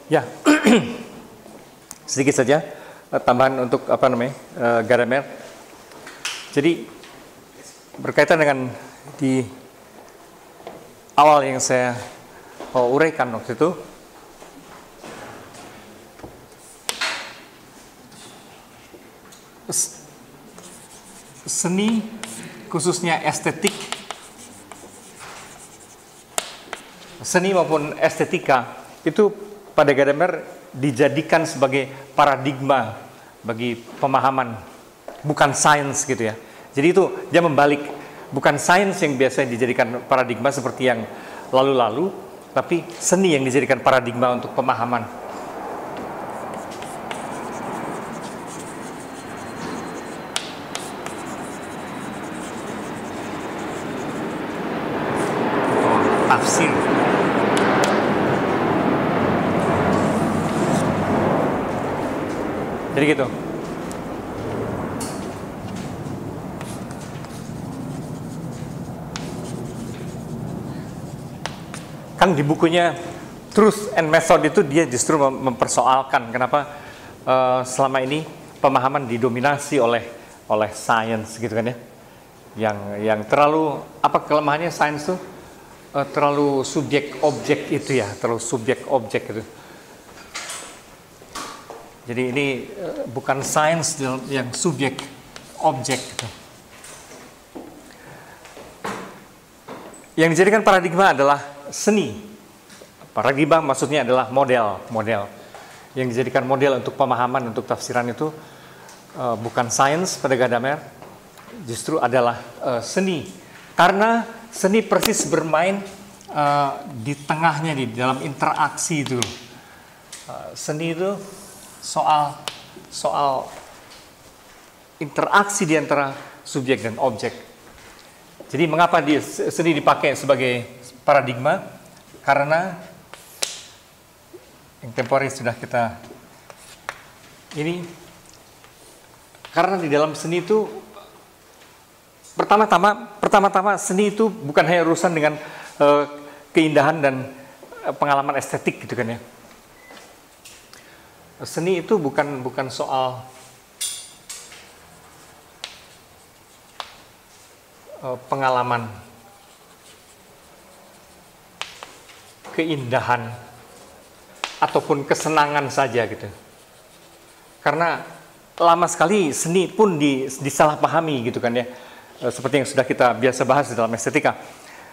Ya, sedikit saja tambahan untuk Gadamer. Jadi berkaitan dengan di awal yang saya uraikan waktu itu, seni khususnya estetik, seni maupun estetika itu pada Gadamer dijadikan sebagai paradigma bagi pemahaman, bukan sains gitu ya. Jadi itu dia membalik, bukan sains yang biasa dijadikan paradigma seperti yang lalu-lalu, tapi seni yang dijadikan paradigma untuk pemahaman. Tafsir. Jadi gitu. Kan di bukunya Truth and Method itu dia justru mempersoalkan kenapa selama ini pemahaman didominasi oleh sains gitu kan ya. Yang terlalu, apa kelemahannya sains tuh? Terlalu subjek objek itu ya, terlalu subjek objek itu. Jadi ini bukan sains yang subjek objek gitu. Yang dijadikan paradigma adalah seni. Paradigma maksudnya adalah model. Yang dijadikan model untuk pemahaman, untuk tafsiran itu bukan sains pada Gadamer, justru adalah seni. Karena seni persis bermain di tengahnya, di dalam interaksi itu. Seni itu soal interaksi di antara subjek dan objek. Jadi mengapa seni dipakai sebagai paradigma? Karena yang temporer sudah kita karena di dalam seni itu pertama-tama seni itu bukan hanya urusan dengan keindahan dan pengalaman estetik gitu kan ya. Seni itu bukan soal pengalaman keindahan ataupun kesenangan saja gitu. Karena lama sekali seni pun disalahpahami gitu kan ya. Seperti yang sudah kita biasa bahas di dalam estetika.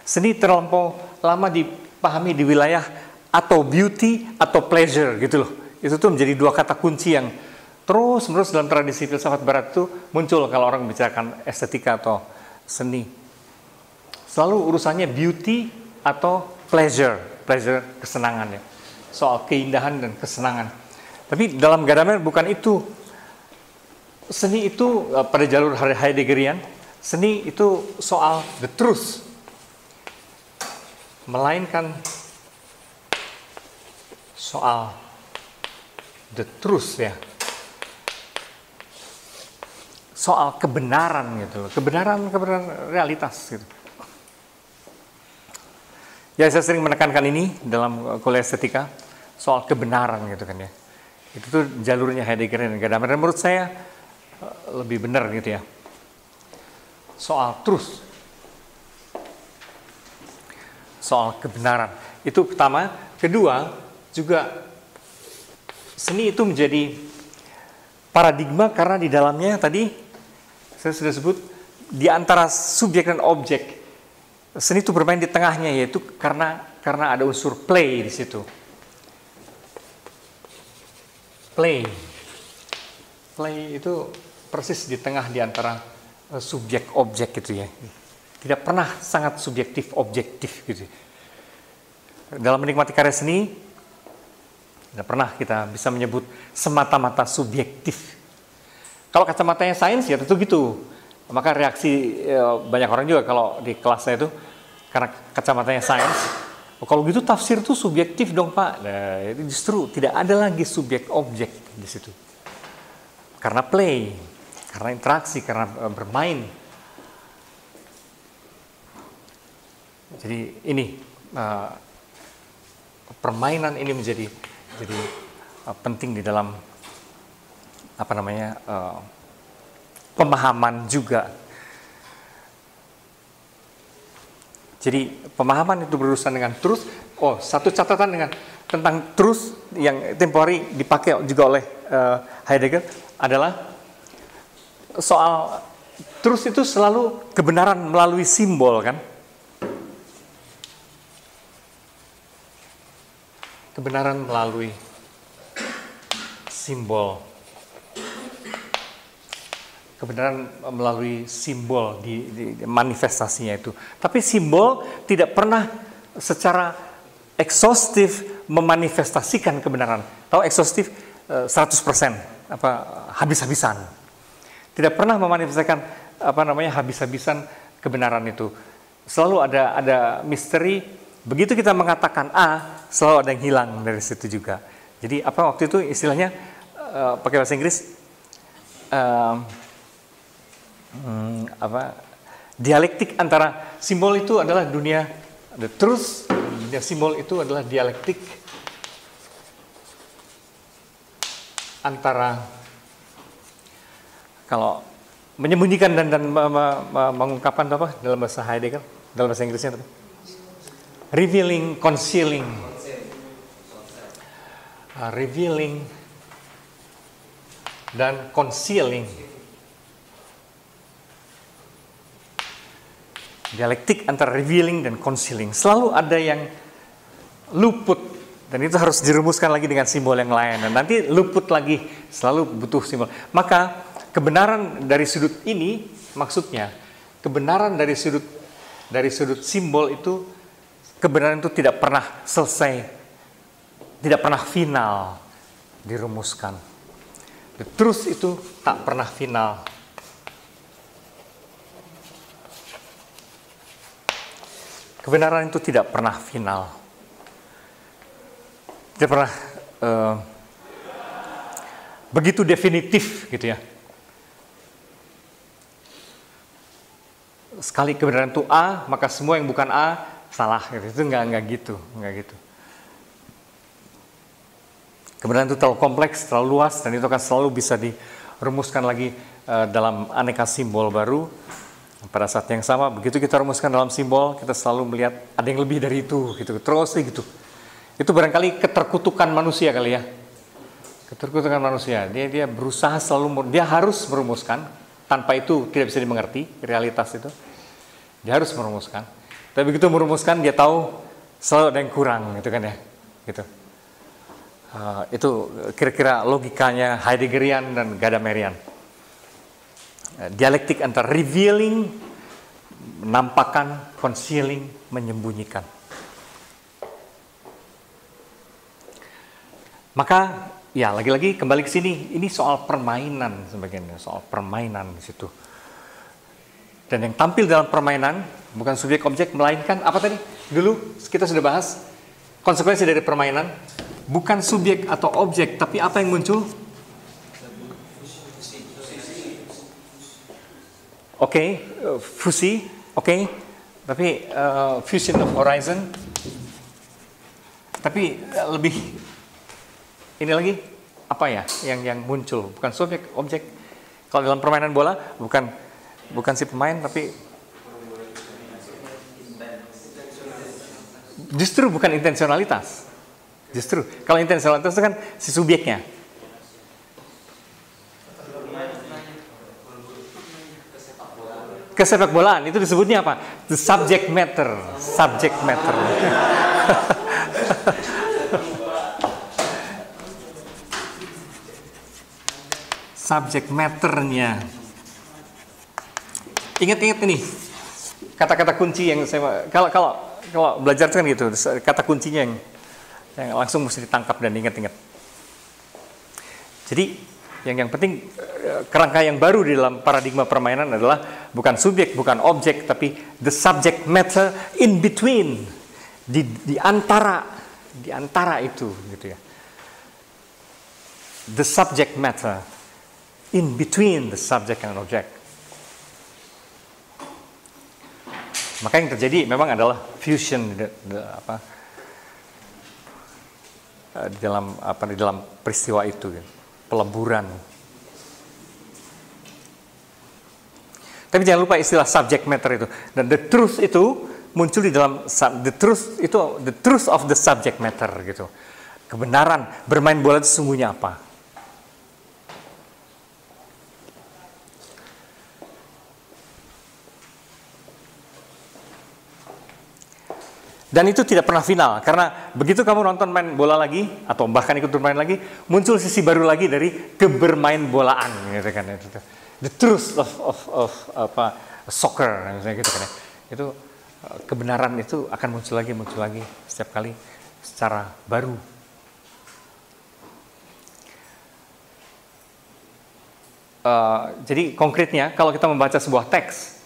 Seni terlampau lama dipahami di wilayah atau beauty atau pleasure gitu loh. Itu tuh menjadi dua kata kunci yang terus-menerus dalam tradisi filsafat barat itu muncul kalau orang membicarakan estetika atau seni. Selalu urusannya beauty atau pleasure kesenangan ya. Soal keindahan dan kesenangan. Tapi dalam Gadamer bukan itu. Seni itu pada jalur Heideggerian, seni itu soal the truth. Melainkan soal the truth ya. Soal kebenaran gitu loh. Kebenaran realitas gitu. Ya saya sering menekankan ini dalam kuliah estetika, soal kebenaran gitu kan ya. Itu tuh jalurnya Heidegger dan Gadamer, dan menurut saya lebih benar gitu ya. Soal truth. Soal kebenaran. Itu pertama. Kedua, juga seni itu menjadi paradigma karena di dalamnya tadi saya sudah sebut di antara subjek dan objek. Seni itu bermain di tengahnya, yaitu karena ada unsur play di situ. Play itu persis di tengah di antara subjek objek gitu ya. Tidak pernah sangat subjektif objektif gitu. Dalam menikmati karya seni tidak pernah kita bisa menyebut semata-mata subjektif. Kalau kacamatanya sains ya tentu gitu. Maka reaksi banyak orang juga kalau di kelasnya itu karena kacamatanya sains, kalau gitu tafsir itu subjektif dong Pak. Nah, itu justru tidak ada lagi subjek objek di situ. Karena play, karena interaksi, karena bermain. Jadi ini permainan ini menjadi Jadi penting di dalam pemahaman juga. Jadi pemahaman itu berurusan dengan truth. Oh, satu catatan tentang truth yang temporary dipakai juga oleh Heidegger adalah soal truth itu selalu kebenaran melalui simbol, kan? Kebenaran melalui simbol. Kebenaran melalui simbol di manifestasinya itu. Tapi simbol tidak pernah secara ekshaustif memanifestasikan kebenaran. Tahu ekshaustif 100%, habis-habisan. Tidak pernah memanifestasikan habis-habisan kebenaran itu. Selalu ada misteri. Begitu kita mengatakan A, selalu ada yang hilang dari situ juga. Jadi waktu itu istilahnya pakai bahasa Inggris dialektik antara simbol itu adalah dunia the truth, dunia simbol itu adalah dialektik antara, kalau menyembunyikan dan mengungkapkan dalam bahasa Heidegger, dalam bahasa Inggrisnya revealing, concealing, revealing dan concealing. Dialektik antara revealing dan concealing. Selalu ada yang luput, dan itu harus dirumuskan lagi dengan simbol yang lain. Dan nanti luput lagi, selalu butuh simbol. Maka kebenaran dari sudut ini, maksudnya kebenaran dari sudut simbol itu, kebenaran itu tidak pernah selesai, tidak pernah final dirumuskan. The truth itu tak pernah final. Kebenaran itu tidak pernah final, tidak pernah begitu definitif, gitu ya. Sekali kebenaran itu A, maka semua yang bukan A salah. Gitu. Itu enggak gitu. Kebenaran itu terlalu kompleks, terlalu luas, dan itu akan selalu bisa dirumuskan lagi dalam aneka simbol baru. Pada saat yang sama, begitu kita rumuskan dalam simbol, kita selalu melihat ada yang lebih dari itu, gitu. Terus gitu. Itu barangkali keterkutukan manusia kali ya. Keterkutukan manusia. Dia berusaha selalu, dia harus merumuskan. Tanpa itu tidak bisa dimengerti realitas itu. Dia harus merumuskan. Tapi begitu merumuskan, dia tahu selalu ada yang kurang, gitu kan ya. Gitu. Itu kira-kira logikanya Heideggerian dan Gadamerian. Dialektik antara revealing, menampakkan, concealing, menyembunyikan. Maka, ya lagi-lagi kembali ke sini, ini soal permainan sebagainya, soal permainan di situ. Dan yang tampil dalam permainan bukan subjek objek, melainkan apa tadi? Dulu kita sudah bahas konsekuensi dari permainan, bukan subjek atau objek, tapi apa yang muncul? Fusi, tapi fusion of horizon, tapi lebih ini lagi apa ya yang muncul, bukan subjek objek. Kalau dalam permainan bola bukan si pemain, tapi justru bukan intensionalitas. Justru kalau intensionalitas itu kan si subjeknya. Kesepak bolaan itu disebutnya apa? The subject matter. Subject matter. Subject matternya. Ingat-ingat ini kata-kata kunci yang saya kalau belajar kan gitu, kata kuncinya yang langsung mesti ditangkap dan ingat-ingat. Jadi yang penting kerangka yang baru di dalam paradigma permainan adalah bukan subjek, bukan objek, tapi the subject matter in between, di antara itu, gitu ya. The subject matter in between the subject and object. Maka yang terjadi memang adalah fusion, di dalam peristiwa itu, gitu. Peleburan. Tapi jangan lupa istilah subject matter itu. Dan the truth itu muncul di dalam the truth of the subject matter gitu. Kebenaran bermain bola itu sesungguhnya apa? Dan itu tidak pernah final, karena begitu kamu nonton main bola lagi, atau bahkan ikut bermain lagi, muncul sisi baru lagi dari kebermain bolaan, gitu kan. The truth of soccer, misalnya gitu kan. Itu kebenaran itu akan muncul lagi setiap kali secara baru. Jadi konkretnya, kalau kita membaca sebuah teks,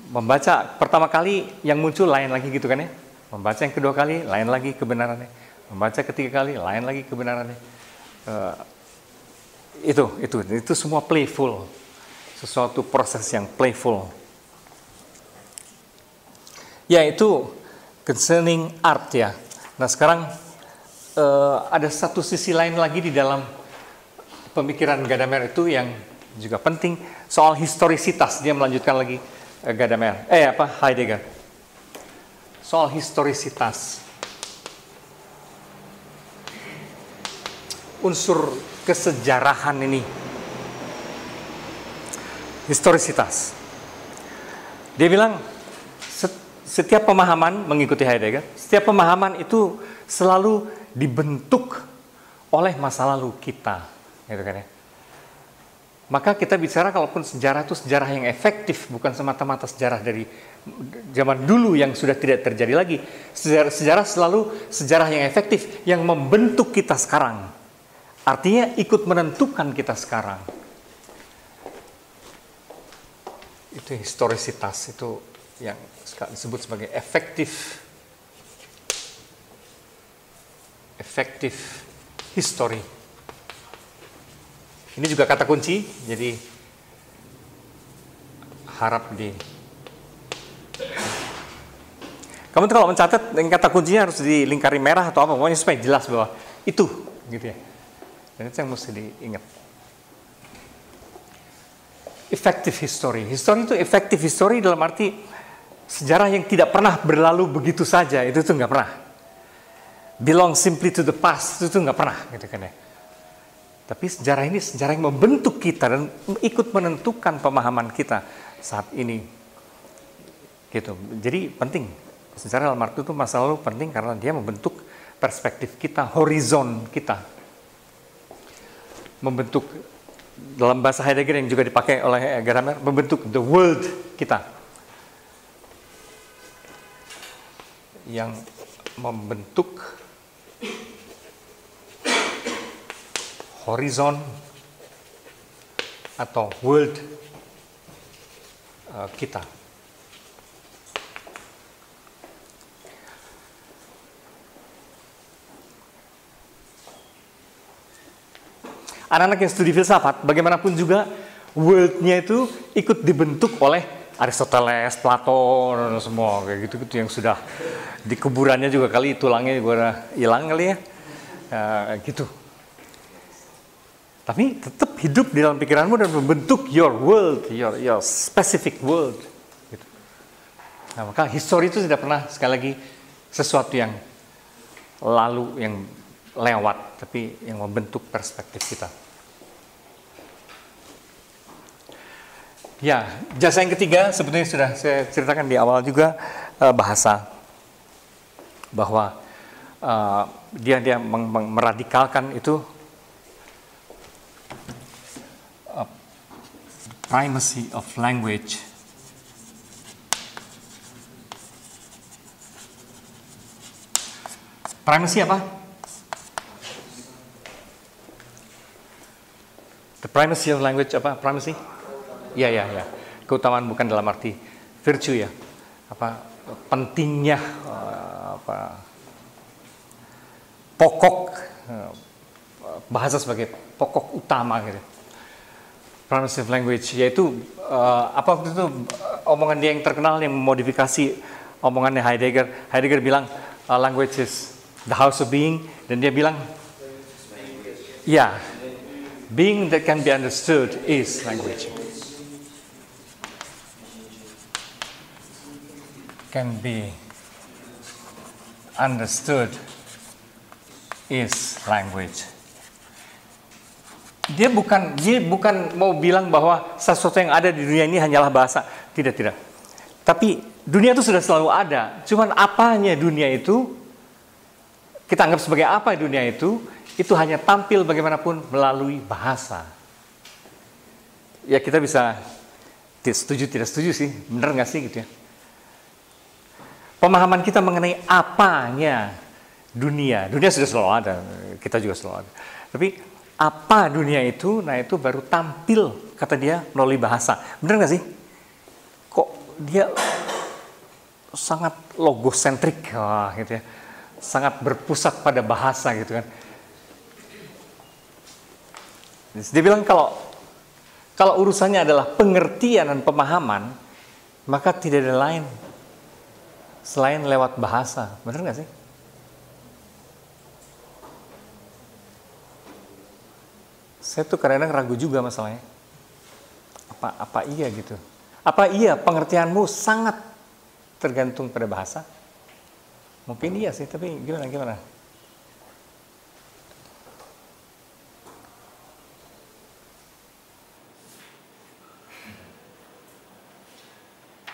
membaca pertama kali yang muncul lain lagi gitu kan ya. Membaca yang kedua kali lain lagi kebenarannya. Membaca ketiga kali lain lagi kebenarannya. Itu semua playful. Sesuatu proses yang playful. Ya, itu concerning art ya. Nah, sekarang ada satu sisi lain lagi di dalam pemikiran Gadamer itu yang juga penting, soal historisitas. Dia melanjutkan lagi Heidegger. Soal historisitas. Unsur kesejarahan ini. Historisitas. Dia bilang setiap pemahaman, mengikuti Heidegger, setiap pemahaman itu selalu dibentuk oleh masa lalu kita, gitu kan ya. Maka kita bicara kalaupun sejarah itu sejarah yang efektif, bukan semata-mata sejarah dari zaman dulu yang sudah tidak terjadi lagi. Sejarah selalu sejarah yang efektif, yang membentuk kita sekarang. Artinya ikut menentukan kita sekarang. Itu historisitas, itu yang disebut sebagai efektif history. Ini juga kata kunci, jadi harap kamu tuh kalau mencatat kata kuncinya harus dilingkari merah atau apa, pokoknya supaya jelas bahwa itu, gitu ya. Dan itu yang mesti diingat. Effective history. History itu effective history dalam arti sejarah yang tidak pernah berlalu begitu saja, itu tuh nggak pernah. Belong simply to the past, itu tuh nggak pernah, gitu kan ya. Tapi sejarah ini sejarah yang membentuk kita dan ikut menentukan pemahaman kita saat ini. Gitu. Jadi penting. Sejarah dalam arti itu masa lalu penting karena dia membentuk perspektif kita, horizon kita. Membentuk, dalam bahasa Heidegger yang juga dipakai oleh Gadamer, membentuk the world kita. Yang membentuk horizon atau world kita. Anak-anak yang studi filsafat, bagaimanapun juga world-nya itu ikut dibentuk oleh Aristoteles, Plato, dan semua kayak gitu-gitu yang sudah di kuburannya juga kali tulangnya juga hilang kali ya, gitu. Tapi tetap hidup di dalam pikiranmu dan membentuk your world, your specific world. Gitu. Nah, maka history itu tidak pernah sekali lagi sesuatu yang lalu, yang lewat, tapi yang membentuk perspektif kita. Ya, jasa yang ketiga sebetulnya sudah saya ceritakan di awal juga, bahasa. Bahwa dia meradikalkan itu primacy of language. Primacy apa? The primacy of language apa? Primacy? Ya. Keutamaan bukan dalam arti virtue ya. Apa pentingnya, pokok, bahasa sebagai pokok utama gitu. Primacy of language, yaitu waktu itu omongan dia yang terkenal yang memodifikasi omongannya Heidegger. Heidegger bilang language is The house of being. Dan dia bilang, ya, being that can be understood is language. Can be understood is language. Dia bukan mau bilang bahwa sesuatu yang ada di dunia ini hanyalah bahasa. Tidak. Tapi dunia itu sudah selalu ada. Cuman apanya dunia itu, kita anggap sebagai apa dunia itu hanya tampil bagaimanapun melalui bahasa. Ya kita bisa setuju tidak setuju sih, benar nggak sih gitu ya. Pemahaman kita mengenai apanya dunia sudah selalu ada, kita juga selalu ada. Tapi apa dunia itu, nah itu baru tampil, kata dia, melalui bahasa. Benar nggak sih? Kok dia sangat logosentrik, gitu ya, sangat berpusat pada bahasa gitu kan. Dia bilang kalau urusannya adalah pengertian dan pemahaman, maka tidak ada lain selain lewat bahasa. Benar nggak sih? Saya tuh kadang-kadang ragu juga masalahnya. Apa iya gitu? Apa iya pengertianmu sangat tergantung pada bahasa? Mungkin iya sih, tapi gimana?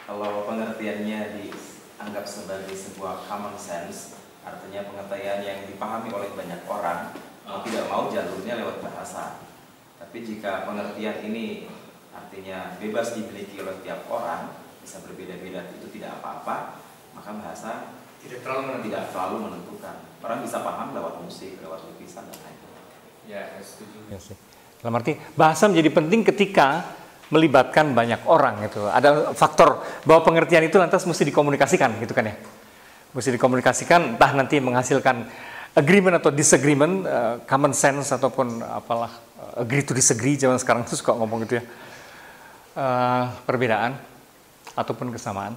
Kalau pengertiannya dianggap sebagai sebuah common sense, artinya pengertian yang dipahami oleh banyak orang, mau tidak mau jalurnya lewat bahasa. Tapi jika pengertian ini artinya bebas dimiliki oleh tiap orang, bisa berbeda-beda, itu tidak apa-apa, maka bahasa tidak terlalu menentukan. Orang bisa paham lewat musik, lewat lukisan dan lain-lain. Ya, setuju. Ya, sih. Dalam arti bahasa menjadi penting ketika melibatkan banyak orang gitu. Ada faktor bahwa pengertian itu lantas mesti dikomunikasikan gitu kan ya. Mesti dikomunikasikan, entah nanti menghasilkan agreement atau disagreement, common sense ataupun apalah, agree to disagree, zaman sekarang tuh suka ngomong gitu ya. Perbedaan ataupun kesamaan.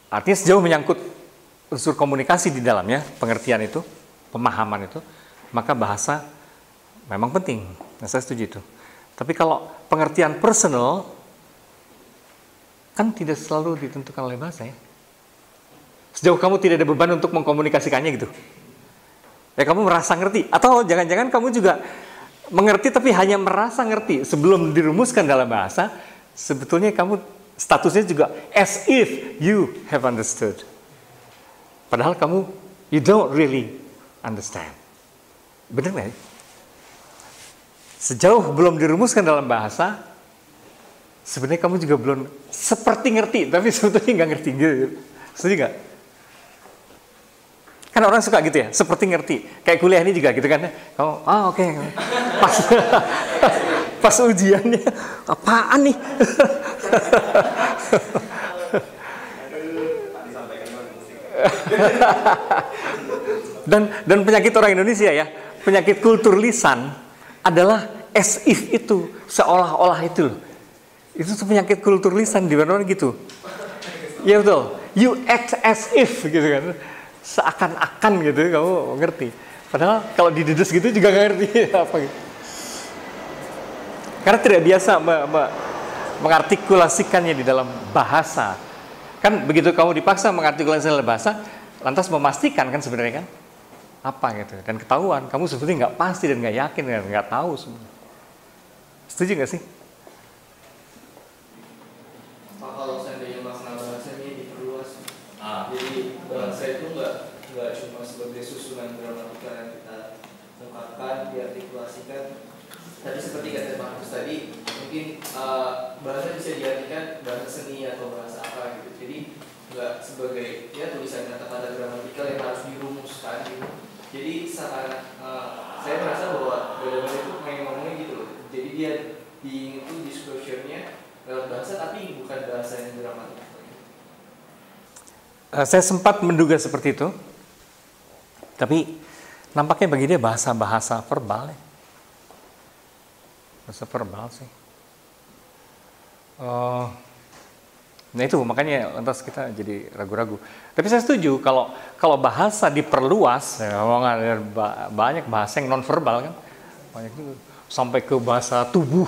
Artinya sejauh menyangkut unsur komunikasi di dalamnya, pengertian itu, pemahaman itu, maka bahasa memang penting. Nah, saya setuju itu. Tapi kalau pengertian personal, kan tidak selalu ditentukan oleh bahasa ya. Sejauh kamu tidak ada beban untuk mengkomunikasikannya gitu. Ya kamu merasa ngerti. Atau jangan-jangan kamu juga mengerti tapi hanya merasa ngerti. Sebelum dirumuskan dalam bahasa, sebetulnya kamu statusnya juga as if you have understood. Padahal kamu, you don't really understand. Benar nggak ya? Sejauh belum dirumuskan dalam bahasa, sebenarnya kamu juga belum seperti ngerti, tapi sebetulnya nggak ngerti gitu. Setuju nggak? Kan orang suka gitu ya, seperti ngerti. Kayak kuliah ini juga gitu kan. Kamu, oke. Pas ujiannya, apaan nih? Dan penyakit orang Indonesia ya, penyakit kultur lisan adalah as if itu, seolah-olah itu. Itu tuh penyakit kultur lisan di mana-mana gitu. Ya betul. You act as if gitu kan. Seakan-akan gitu kamu ngerti. Padahal kalau didedes gitu juga nggak ngerti apa gitu. Karena tidak biasa mengartikulasikannya di dalam bahasa. Kan begitu kamu dipaksa mengartikulasikan dalam bahasa, lantas memastikan kan sebenarnya kan apa gitu, dan ketahuan kamu sebetulnya nggak pasti dan nggak yakin dan nggak tahu sebenarnya. Setuju nggak sih? Kalau seandainya makna bahasanya diperluas, jadi bahasa itu nggak cuma sebagai susunan gramatikal yang kita ungkapkan, diartikulasikan. Tadi seperti kata Markus tadi, mungkin bahasa bisa diartikan bahasa seni atau bahasa apa gitu. Jadi nggak sebagai ya tulisan kata-kata gramatikal yang harus dirumuskan gitu. Jadi saya merasa bahwa benar-benar itu main ngomongnya gitu loh. Jadi dia di itu disclosure-nya lewat bahasa tapi bukan bahasa yang gramatikal. Saya sempat menduga seperti itu, tapi nampaknya bagi dia bahasa verbal ya. Bahasa verbal sih. Nah itu makanya lantas kita jadi ragu-ragu. Tapi saya setuju kalau bahasa diperluas, ya, banyak bahasa yang nonverbal kan, banyak juga sampai ke bahasa tubuh,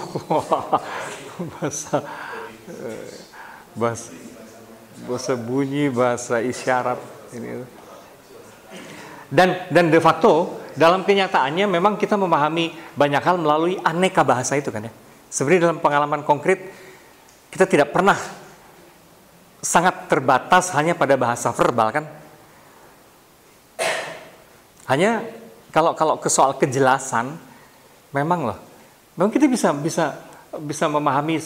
bahasa bunyi, bahasa isyarat ini. Dan de facto dalam kenyataannya memang kita memahami banyak hal melalui aneka bahasa itu kan ya. Sebenarnya dalam pengalaman konkret kita tidak pernah sangat terbatas hanya pada bahasa verbal kan. Hanya kalau ke soal kejelasan memang kita bisa memahami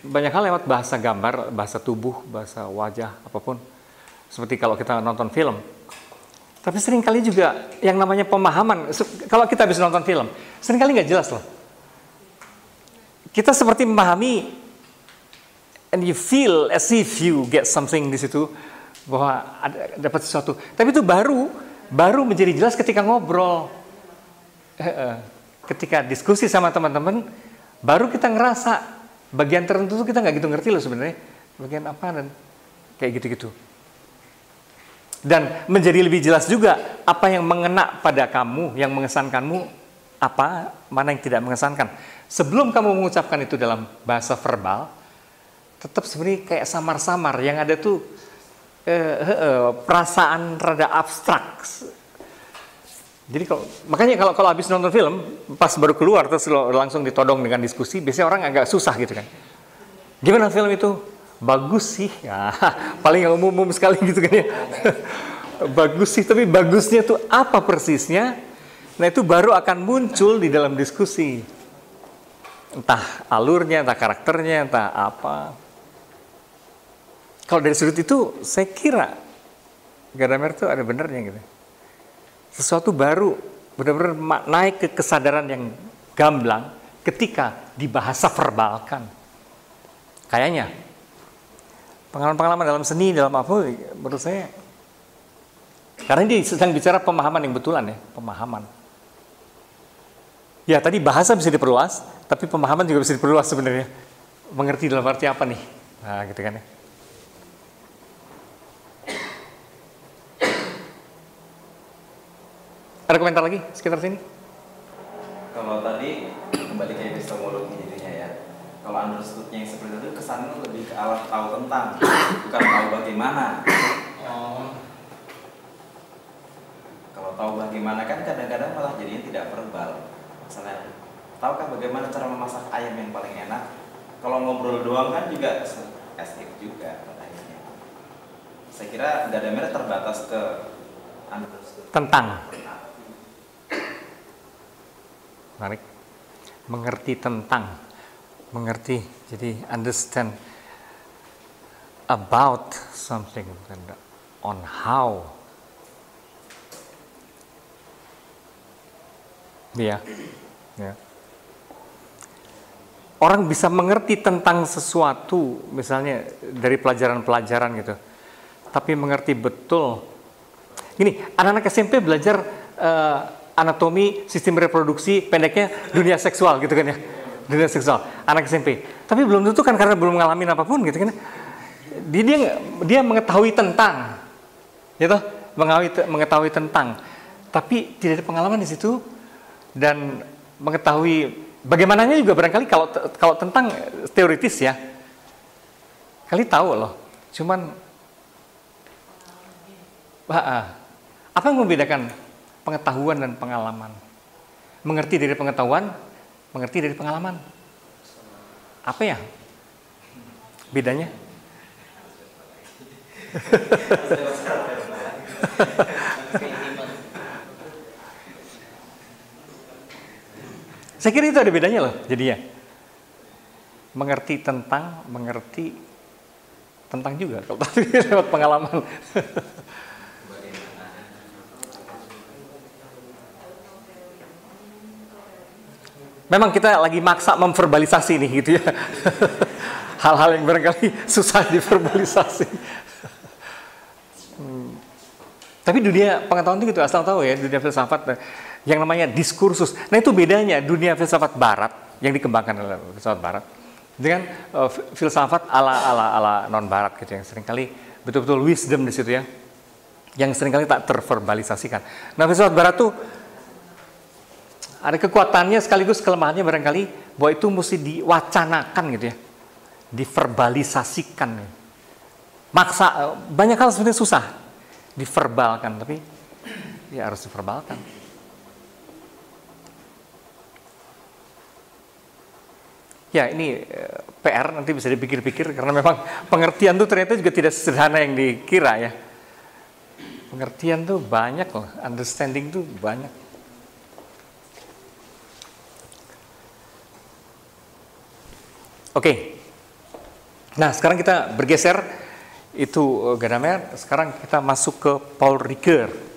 banyak hal lewat bahasa gambar, bahasa tubuh, bahasa wajah, apapun. Seperti kalau kita nonton film. Tapi seringkali juga yang namanya pemahaman, kalau kita bisa nonton film, seringkali nggak jelas loh. Kita seperti memahami, and you feel as if you get something di situ, bahwa dapat sesuatu. Tapi itu baru menjadi jelas ketika ngobrol, ketika diskusi sama teman-teman, baru kita ngerasa bagian tertentu itu kita nggak gitu ngerti loh sebenarnya, bagian apa dan kayak gitu-gitu. Dan menjadi lebih jelas juga apa yang mengena pada kamu, yang mengesankanmu, apa, mana yang tidak mengesankan. Sebelum kamu mengucapkan itu dalam bahasa verbal, tetap sebenarnya kayak samar-samar, yang ada tuh perasaan rada abstrak. Jadi makanya kalau habis nonton film, pas baru keluar terus langsung ditodong dengan diskusi, biasanya orang agak susah gitu kan. Gimana film itu? Bagus sih, ya, paling umum sekali gitu kan ya. Bagus sih, tapi bagusnya tuh apa persisnya? Nah itu baru akan muncul di dalam diskusi. Entah alurnya, entah karakternya, entah apa. Kalau dari sudut itu, saya kira Gadamer tuh ada benernya gitu. Sesuatu baru, benar-benar naik ke kesadaran yang gamblang ketika dibahasa verbalkan. Kayaknya. Pengalaman-pengalaman dalam seni, dalam apa, menurut saya, karena ini sedang bicara pemahaman yang betulan ya, pemahaman. Ya tadi bahasa bisa diperluas, tapi pemahaman juga bisa diperluas sebenarnya. Mengerti dalam arti apa nih? Nah gitu kan ya. Ada komentar lagi sekitar sini? Kalau tadi kembali ke epistemologi jadinya ya. Kalau understood-nya yang seperti itu kesannya lebih ke alat tahu tentang, bukan tahu bagaimana. Kalau tahu bagaimana kan kadang-kadang malah jadinya tidak verbal. Misalnya, tahukah bagaimana cara memasak ayam yang paling enak? Kalau ngobrol doang kan juga as if juga katanya. Saya kira Gadamer terbatas ke understood Tentang. Menarik. Mengerti tentang. Mengerti, jadi understand about something, bukan on how. Ya. Orang bisa mengerti tentang sesuatu, misalnya dari pelajaran-pelajaran gitu, tapi mengerti betul. Gini, anak-anak SMP belajar anatomi sistem reproduksi, pendeknya dunia seksual gitu kan ya. Dunia seksual, anak SMP. Tapi belum tentu kan karena belum ngalamin apapun gitu kan. Dia mengetahui tentang, gitu, mengetahui tentang, tapi tidak ada pengalaman di situ dan mengetahui bagaimananya juga barangkali kalau tentang teoritis ya, kali tahu loh. Cuman apa yang membedakan pengetahuan dan pengalaman? Mengerti dari pengetahuan, mengerti dari pengalaman. Apa ya bedanya? Saya kira itu ada bedanya loh jadinya. Mengerti tentang, mengerti tentang juga kalau tadi lewat pengalaman. Memang kita lagi maksa memverbalisasi nih gitu ya. Hal-hal yang barangkali susah diverbalisasi. Tapi dunia pengetahuan itu gitu, asal tahu ya, dunia filsafat yang namanya diskursus. Nah itu bedanya dunia filsafat barat yang dikembangkan oleh filsafat barat dengan filsafat ala non barat gitu yang seringkali betul-betul wisdom di situ ya, yang seringkali tak terverbalisasikan. Nah, filsafat barat tuh ada kekuatannya sekaligus kelemahannya barangkali bahwa itu mesti diwacanakan gitu ya, diverbalisasikan. Maksa, banyak hal sebenarnya susah diverbalkan, tapi ya harus diverbalkan. Ya ini PR nanti bisa dipikir-pikir karena memang pengertian tuh ternyata juga tidak sederhana yang dikira ya. Pengertian tuh banyak loh, understanding tuh banyak. Oke. Nah, sekarang kita bergeser itu Gadamer, sekarang kita masuk ke Paul Ricoeur.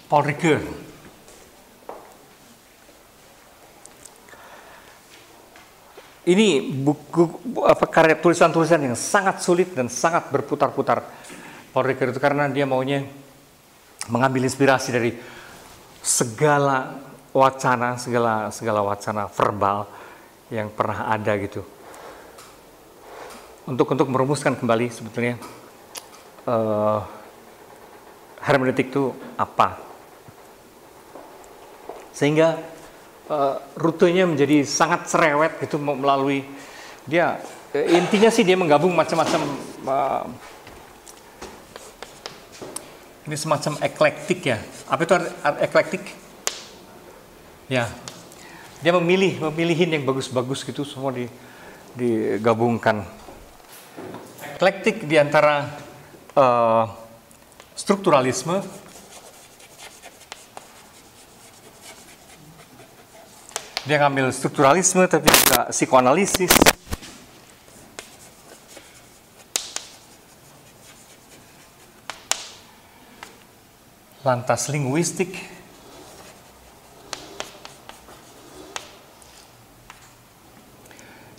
Paul Ricoeur. Ini buku karya tulisan-tulisan yang sangat sulit dan sangat berputar-putar. Paul Ricoeur itu karena dia maunya mengambil inspirasi dari segala wacana, segala wacana verbal yang pernah ada gitu. Untuk merumuskan kembali sebetulnya hermeneutik itu apa. Sehingga rutenya menjadi sangat cerewet gitu melalui dia intinya sih dia menggabung macam-macam ini semacam eklektik ya. Apa itu eklektik? Ya. Dia memilihin yang bagus-bagus gitu semua digabungkan. Eklektik di antara strukturalisme dia ngambil strukturalisme tapi juga psikoanalisis, lantas linguistik,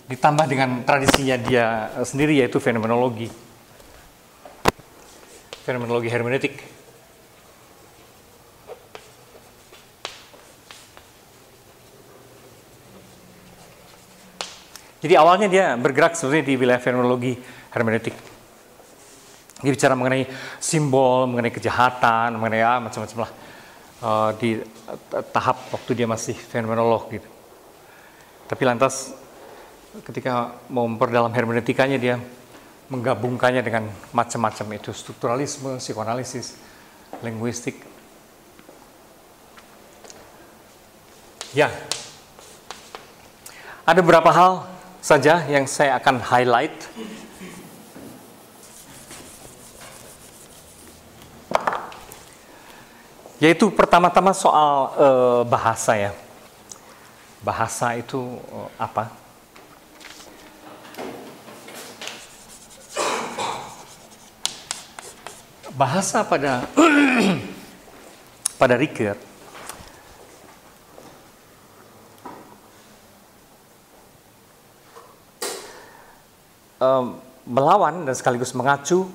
ditambah dengan tradisinya dia sendiri yaitu fenomenologi hermeneutik. Jadi awalnya dia bergerak sebenarnya di wilayah fenomenologi hermeneutik. Dia bicara mengenai simbol, mengenai kejahatan, mengenai macam-macam lah di tahap waktu dia masih fenomenolog gitu. Tapi lantas ketika mau memperdalam hermeneutikanya dia menggabungkannya dengan macam-macam itu strukturalisme, psikoanalisis, linguistik. Ya, ada beberapa hal saja yang saya akan highlight. Yaitu pertama-tama soal bahasa ya. Bahasa itu apa? Bahasa pada pada Ricoeur melawan dan sekaligus mengacu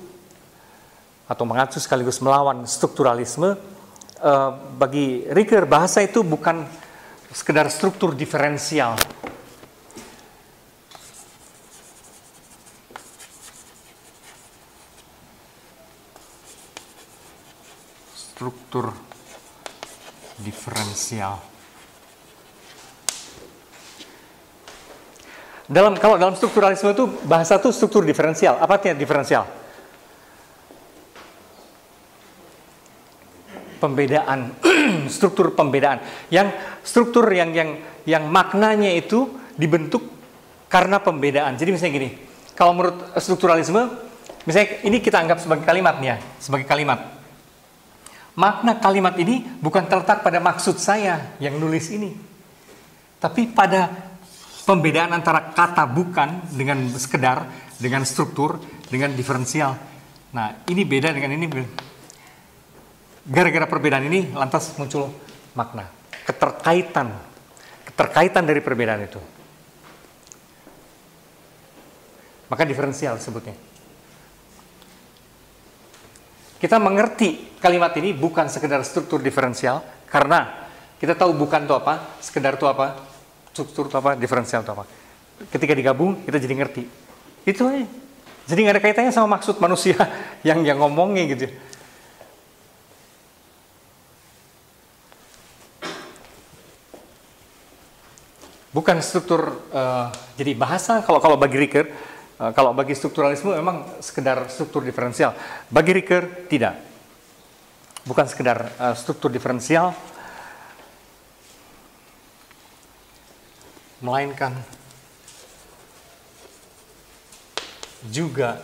sekaligus melawan strukturalisme. Bagi Ricoeur bahasa itu bukan sekedar struktur diferensial. Struktur diferensial. Kalau dalam strukturalisme itu bahasa itu struktur diferensial. Apa artinya diferensial? Pembedaan, struktur pembedaan. Yang struktur yang maknanya itu dibentuk karena pembedaan. Jadi misalnya gini, kalau menurut strukturalisme, misalnya ini kita anggap sebagai kalimat nih ya, sebagai kalimat. Makna kalimat ini bukan terletak pada maksud saya yang nulis ini, tapi pada pembedaan antara kata bukan dengan sekedar, dengan struktur, dengan diferensial. Nah, ini beda dengan ini. Gara-gara perbedaan ini lantas muncul makna, keterkaitan dari perbedaan itu. Maka diferensial sebutnya. Kita mengerti kalimat ini bukan sekedar struktur diferensial, karena kita tahu bukan itu apa, sekedar itu apa, struktur itu apa, diferensial itu apa. Ketika digabung, kita jadi ngerti. Itu aja. Jadi nggak ada kaitannya sama maksud manusia yang ngomongnya gitu. Bukan struktur, jadi bahasa kalau bagi Ricoeur, kalau bagi strukturalisme memang sekedar struktur diferensial. Bagi Ricoeur tidak. Bukan sekedar struktur diferensial, melainkan juga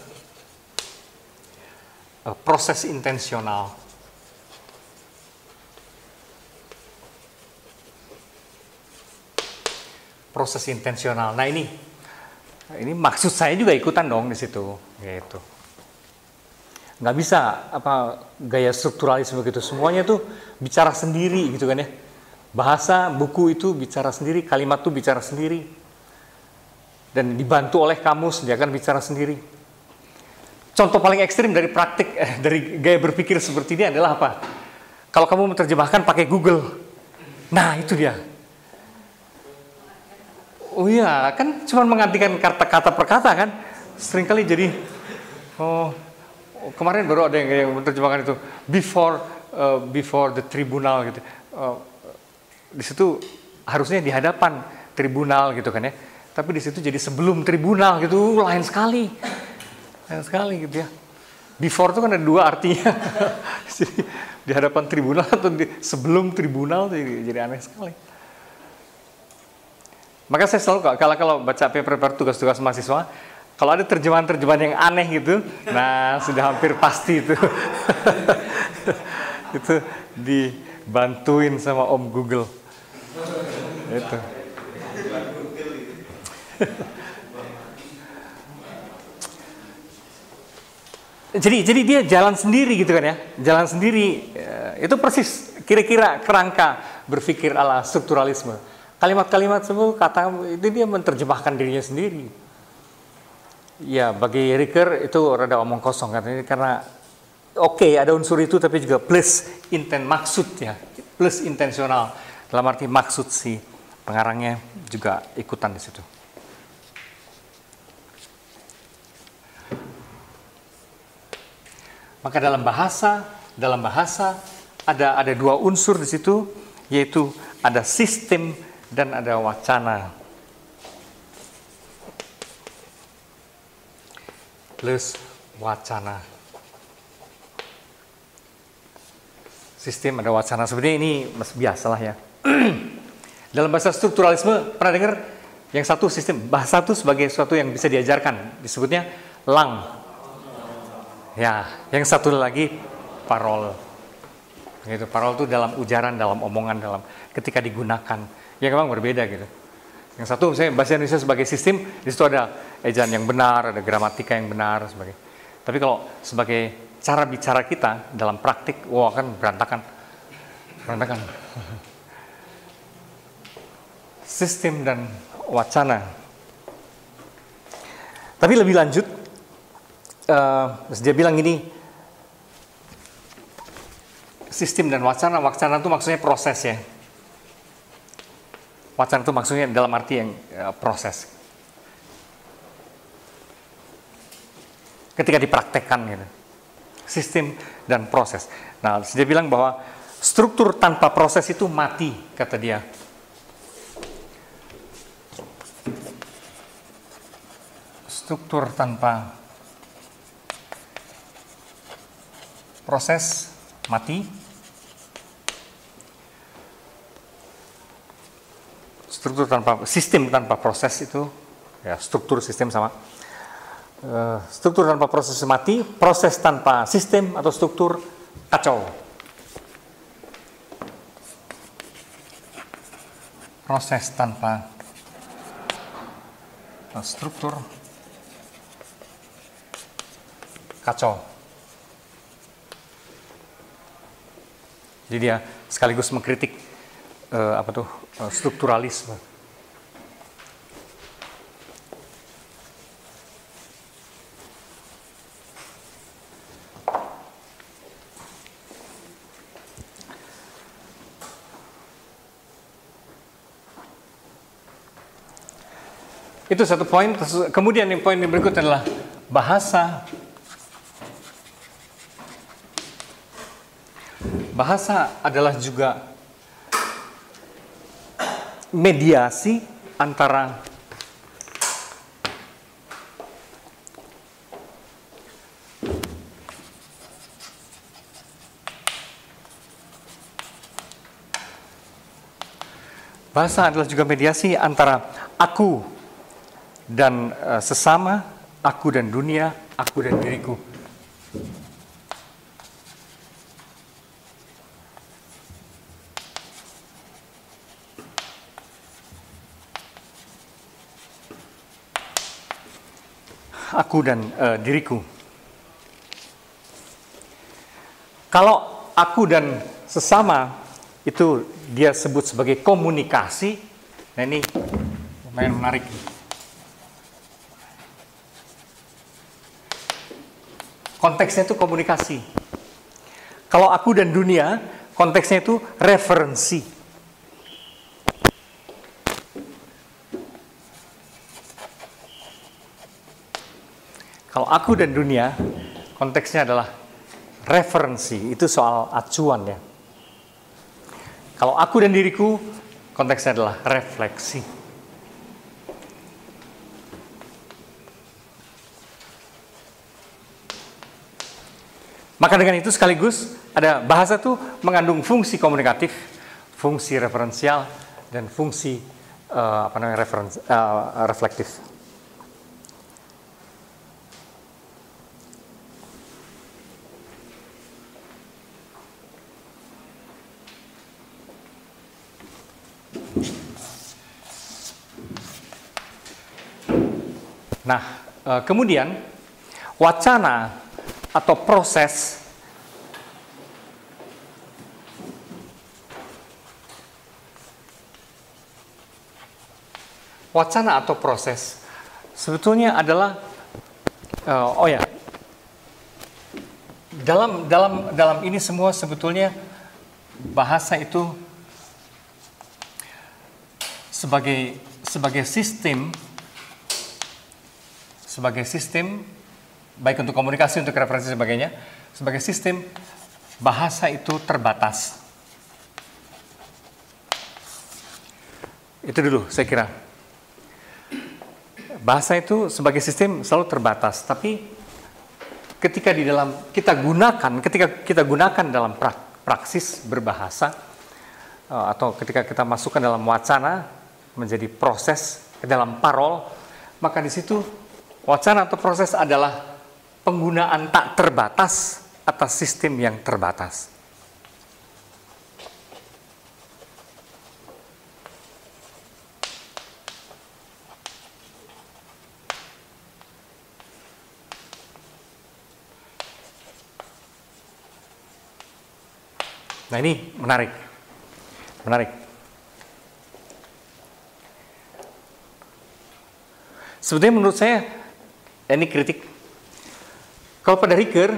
proses intensional. Proses intensional. Nah ini maksud saya juga ikutan dong di situ, gitu. Nggak bisa gaya strukturalisme gitu. Semuanya tuh bicara sendiri gitu kan ya. Bahasa, buku itu bicara sendiri, kalimat tuh bicara sendiri. Dan dibantu oleh kamus, dia akan bicara sendiri. Contoh paling ekstrim dari praktik, dari gaya berpikir seperti ini adalah apa? Kalau kamu menerjemahkan pakai Google. Nah, itu dia. Oh iya, kan cuma menggantikan kata-kata per kata kan. Seringkali jadi, kemarin baru ada yang menerjemahkan itu, before the tribunal gitu. Di situ harusnya di hadapan tribunal gitu kan ya. Tapi di situ jadi sebelum tribunal gitu, lain sekali gitu ya. Before itu kan ada dua artinya. Di hadapan tribunal atau sebelum tribunal jadi aneh sekali. Maka saya selalu kalau baca paper tugas-tugas mahasiswa, kalau ada terjemahan-terjemahan yang aneh gitu, nah sudah hampir pasti itu. Itu dibantuin sama Om Google. Itu. Jadi dia jalan sendiri gitu kan ya, jalan sendiri. Itu persis kira-kira kerangka berpikir ala strukturalisme. Kalimat-kalimat semua kata itu dia menerjemahkan dirinya sendiri. Ya bagi Ricoeur itu rada omong kosong katanya, karena oke, ada unsur itu tapi juga plus maksud ya, plus intensional dalam arti maksud si pengarangnya juga ikutan di situ. Maka dalam bahasa ada dua unsur di situ, yaitu ada sistem dan ada wacana. Plus wacana. Sistem ada wacana. Sebenarnya ini biasalah ya. Dalam bahasa strukturalisme pernah dengar yang satu sistem, bahasa itu sebagai sesuatu yang bisa diajarkan, disebutnya lang. Ya, yang satu lagi parol. Gitu, parol itu dalam ujaran, dalam omongan, dalam ketika digunakan. Ya memang berbeda gitu. Yang satu misalnya bahasa Indonesia sebagai sistem, di situ ada ejaan yang benar, ada gramatika yang benar sebagai. Tapi kalau sebagai cara bicara kita dalam praktik, wah kan berantakan. Sistem dan wacana. Tapi lebih lanjut, dia bilang ini, sistem dan wacana itu maksudnya proses ya. Wacana itu maksudnya dalam arti yang proses. Ketika dipraktekkan gitu. Sistem dan proses. Nah, dia bilang bahwa struktur tanpa proses itu mati, kata dia. Struktur tanpa proses mati. Struktur tanpa sistem tanpa proses itu ya, struktur sistem sama. Struktur tanpa proses mati, proses tanpa sistem atau struktur kacau. Proses tanpa struktur kacau. Jadi dia sekaligus mengkritik strukturalisme. Itu satu poin. Kemudian yang poin yang berikut adalah bahasa. Bahasa adalah juga mediasi antara aku dan sesama, aku dan dunia, aku dan diriku. Aku dan diriku. Kalau aku dan sesama itu dia sebut sebagai komunikasi. Nah ini lumayan menarik. Konteksnya itu komunikasi. Kalau aku dan dunia, konteksnya itu referensi. Kalau aku dan dunia, konteksnya adalah referensi. Itu soal acuan ya. Kalau aku dan diriku, konteksnya adalah refleksi. Maka dengan itu sekaligus ada bahasa itu mengandung fungsi komunikatif, fungsi referensial, dan fungsi reflektif. Nah, kemudian wacana atau proses sebetulnya adalah dalam ini semua sebetulnya bahasa itu sebagai sistem baik untuk komunikasi, untuk referensi dan sebagainya, sebagai sistem bahasa itu terbatas. Itu dulu saya kira. Bahasa itu sebagai sistem selalu terbatas, tapi ketika kita gunakan dalam praksis berbahasa, atau ketika kita masukkan dalam wacana menjadi proses ke dalam parol, maka di situ wacana atau proses adalah penggunaan tak terbatas atas sistem yang terbatas. Nah ini menarik. Sebetulnya menurut saya, ini kritik. Kalau pada Ricoeur,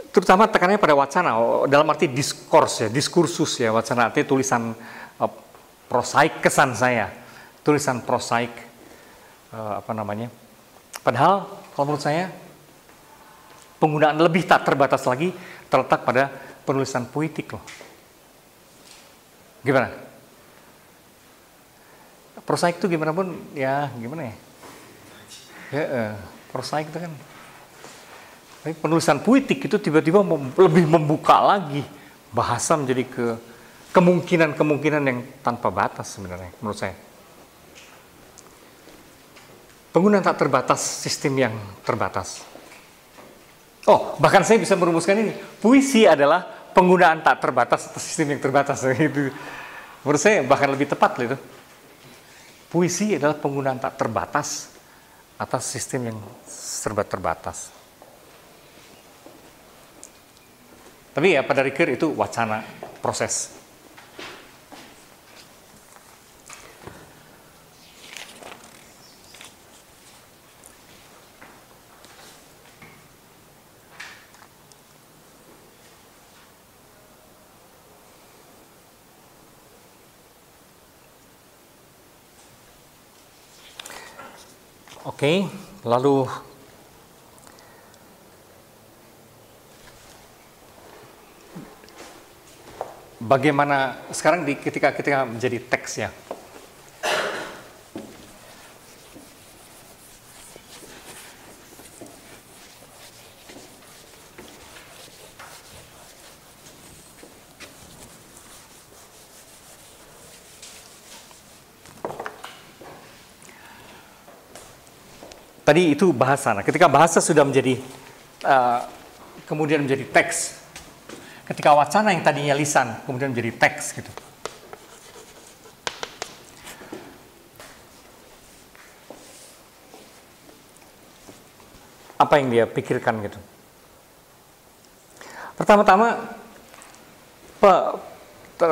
terutama tekanannya pada wacana, dalam arti diskursus ya, wacana artinya tulisan prosaik, kesan saya, tulisan prosaik, Padahal kalau menurut saya, penggunaan lebih tak terbatas lagi terletak pada penulisan puitik loh. Gimana? Prosaik itu gimana pun, ya gimana ya? Prosaik itu kan. Tapi penulisan puitik itu tiba-tiba lebih membuka lagi bahasa menjadi ke kemungkinan-kemungkinan yang tanpa batas sebenarnya menurut saya. Penggunaan tak terbatas, sistem yang terbatas. Oh, bahkan saya bisa merumuskan ini. Puisi adalah penggunaan tak terbatas atas sistem yang terbatas. Itu menurut saya bahkan lebih tepat itu. puisi adalah penggunaan tak terbatas atas sistem yang serba terbatas. Tapi ya pada Ricoeur itu wacana, proses. Oke, lalu bagaimana sekarang ketika menjadi teks ya? Tadi itu bahasa. Nah, ketika bahasa sudah menjadi kemudian menjadi teks, ketika wacana yang tadinya lisan kemudian menjadi teks gitu. Apa yang dia pikirkan gitu? Pertama-tama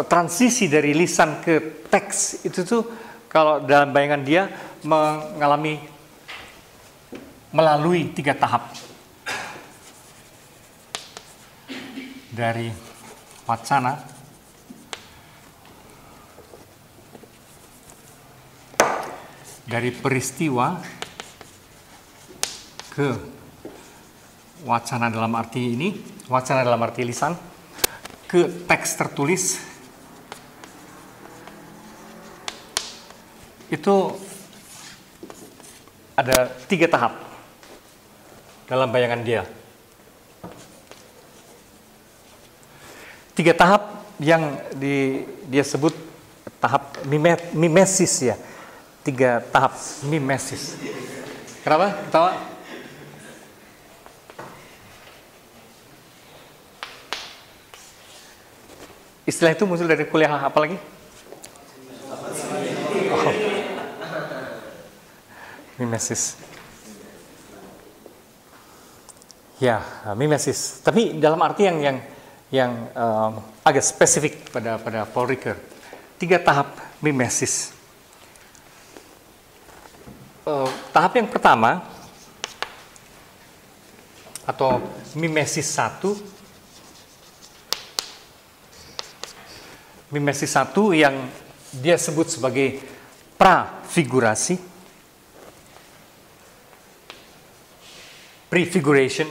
transisi dari lisan ke teks itu tuh kalau dalam bayangan dia mengalami melalui 3 tahap. Dari wacana, dari peristiwa ke wacana dalam arti ini, wacana dalam arti lisan, ke teks tertulis. Itu ada 3 tahap dalam bayangan dia. 3 tahap yang dia sebut tahap mimesis ya. 3 tahap mimesis. Kenapa? Ketawa? Istilah itu muncul dari kuliah apa lagi? Oh. Mimesis. Ya, mimesis. Tapi dalam arti yang agak spesifik pada Paul Ricoeur. 3 tahap mimesis. Tahap yang pertama atau mimesis 1. Mimesis 1 yang dia sebut sebagai prafigurasi. Prefiguration,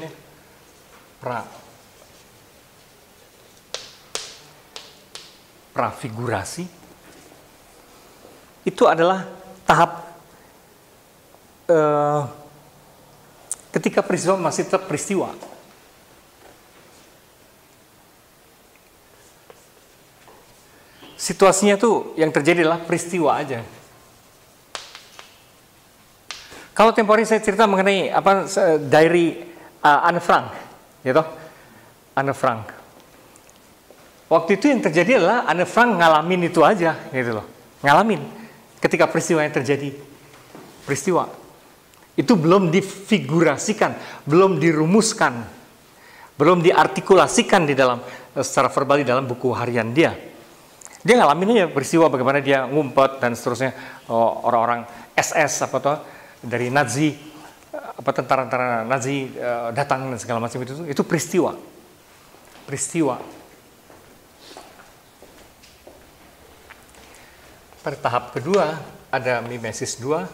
prafigurasi, itu adalah tahap ketika peristiwa masih tetap peristiwa. Situasinya tuh yang terjadi adalah peristiwa aja. Kalau tempo hari saya cerita mengenai diary Anne Frank, gitu, Anne Frank. Waktu itu yang terjadi adalah Anne Frank ngalamin itu aja, gitu loh, ngalamin ketika peristiwa yang terjadi, peristiwa itu belum difigurasikan, belum dirumuskan, belum diartikulasikan di dalam secara verbal di dalam buku harian dia. Dia ngalamin aja peristiwa bagaimana dia ngumpet dan seterusnya, orang-orang SS dari Nazi, tentara-tentara Nazi datang dan segala macam itu peristiwa. Pada tahap kedua ada mimesis 2.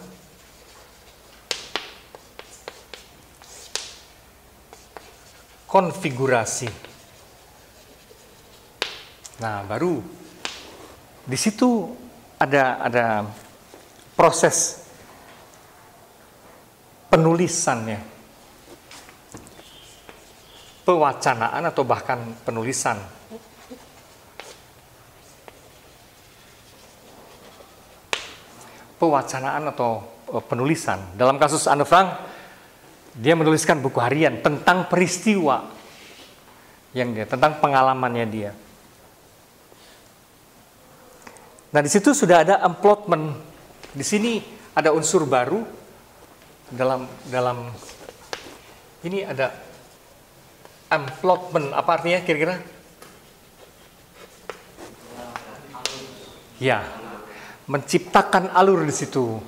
Konfigurasi. Nah, baru di situ ada proses penulisannya, pewacanaan atau bahkan penulisan. Pewacanaan atau penulisan. Dalam kasus Anne Frank, dia menuliskan buku harian tentang peristiwa tentang pengalamannya dia. Nah, di situ sudah ada emplotment Di sini ada unsur baru dalam ini ada emplotment. Apa artinya kira-kira? Ya, menciptakan alur di situ.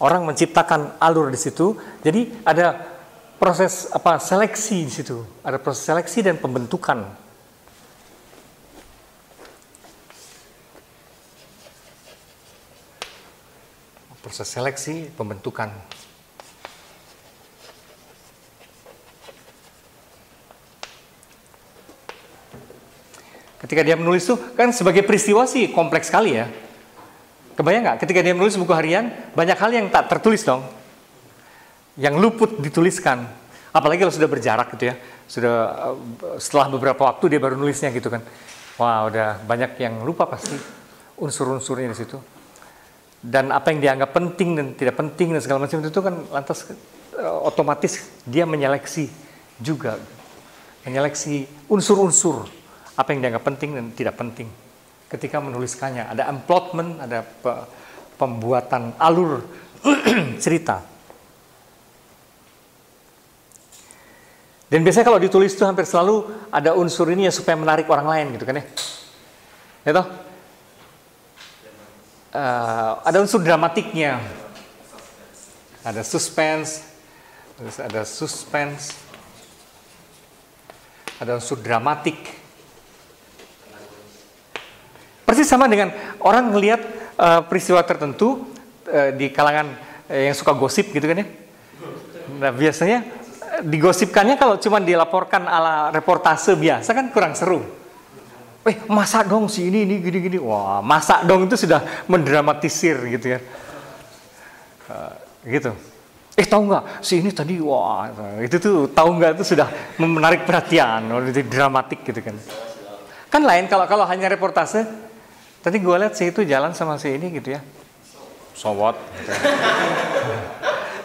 Orang menciptakan alur di situ. Jadi ada proses seleksi di situ. Ada proses seleksi dan pembentukan. Proses seleksi, pembentukan. Ketika dia menulis tuh kan sebagai peristiwa sih kompleks sekali ya. Kebayang nggak? Ketika dia menulis buku harian, banyak hal yang tak tertulis dong, yang luput dituliskan. Apalagi kalau sudah berjarak gitu ya, sudah setelah beberapa waktu dia baru nulisnya gitu kan. Wah, udah banyak yang lupa pasti unsur-unsurnya di situ. Dan apa yang dianggap penting dan tidak penting dan segala macam itu kan lantas otomatis dia menyeleksi juga, menyeleksi unsur-unsur apa yang dianggap penting dan tidak penting ketika menuliskannya. Ada emplotment, ada pembuatan alur cerita. Dan biasanya kalau ditulis itu hampir selalu ada unsur ini ya supaya menarik orang lain gitu kan ya. Ya toh? Ada unsur dramatiknya, ada suspense, ada unsur dramatik. Persis sama dengan orang melihat peristiwa tertentu di kalangan yang suka gosip gitu kan ya. Nah biasanya digosipkannya kalau cuma dilaporkan ala reportase biasa kan kurang seru. Masa dong si ini gini-gini. Wah, masa dong itu sudah mendramatisir gitu ya. Gitu. Tahu nggak si ini tadi, wah itu tuh tahu nggak itu sudah menarik perhatian, itu dramatik gitu kan. Kan lain kalau hanya reportase. Tadi gue lihat si itu jalan sama si ini gitu ya. So what? Gitu.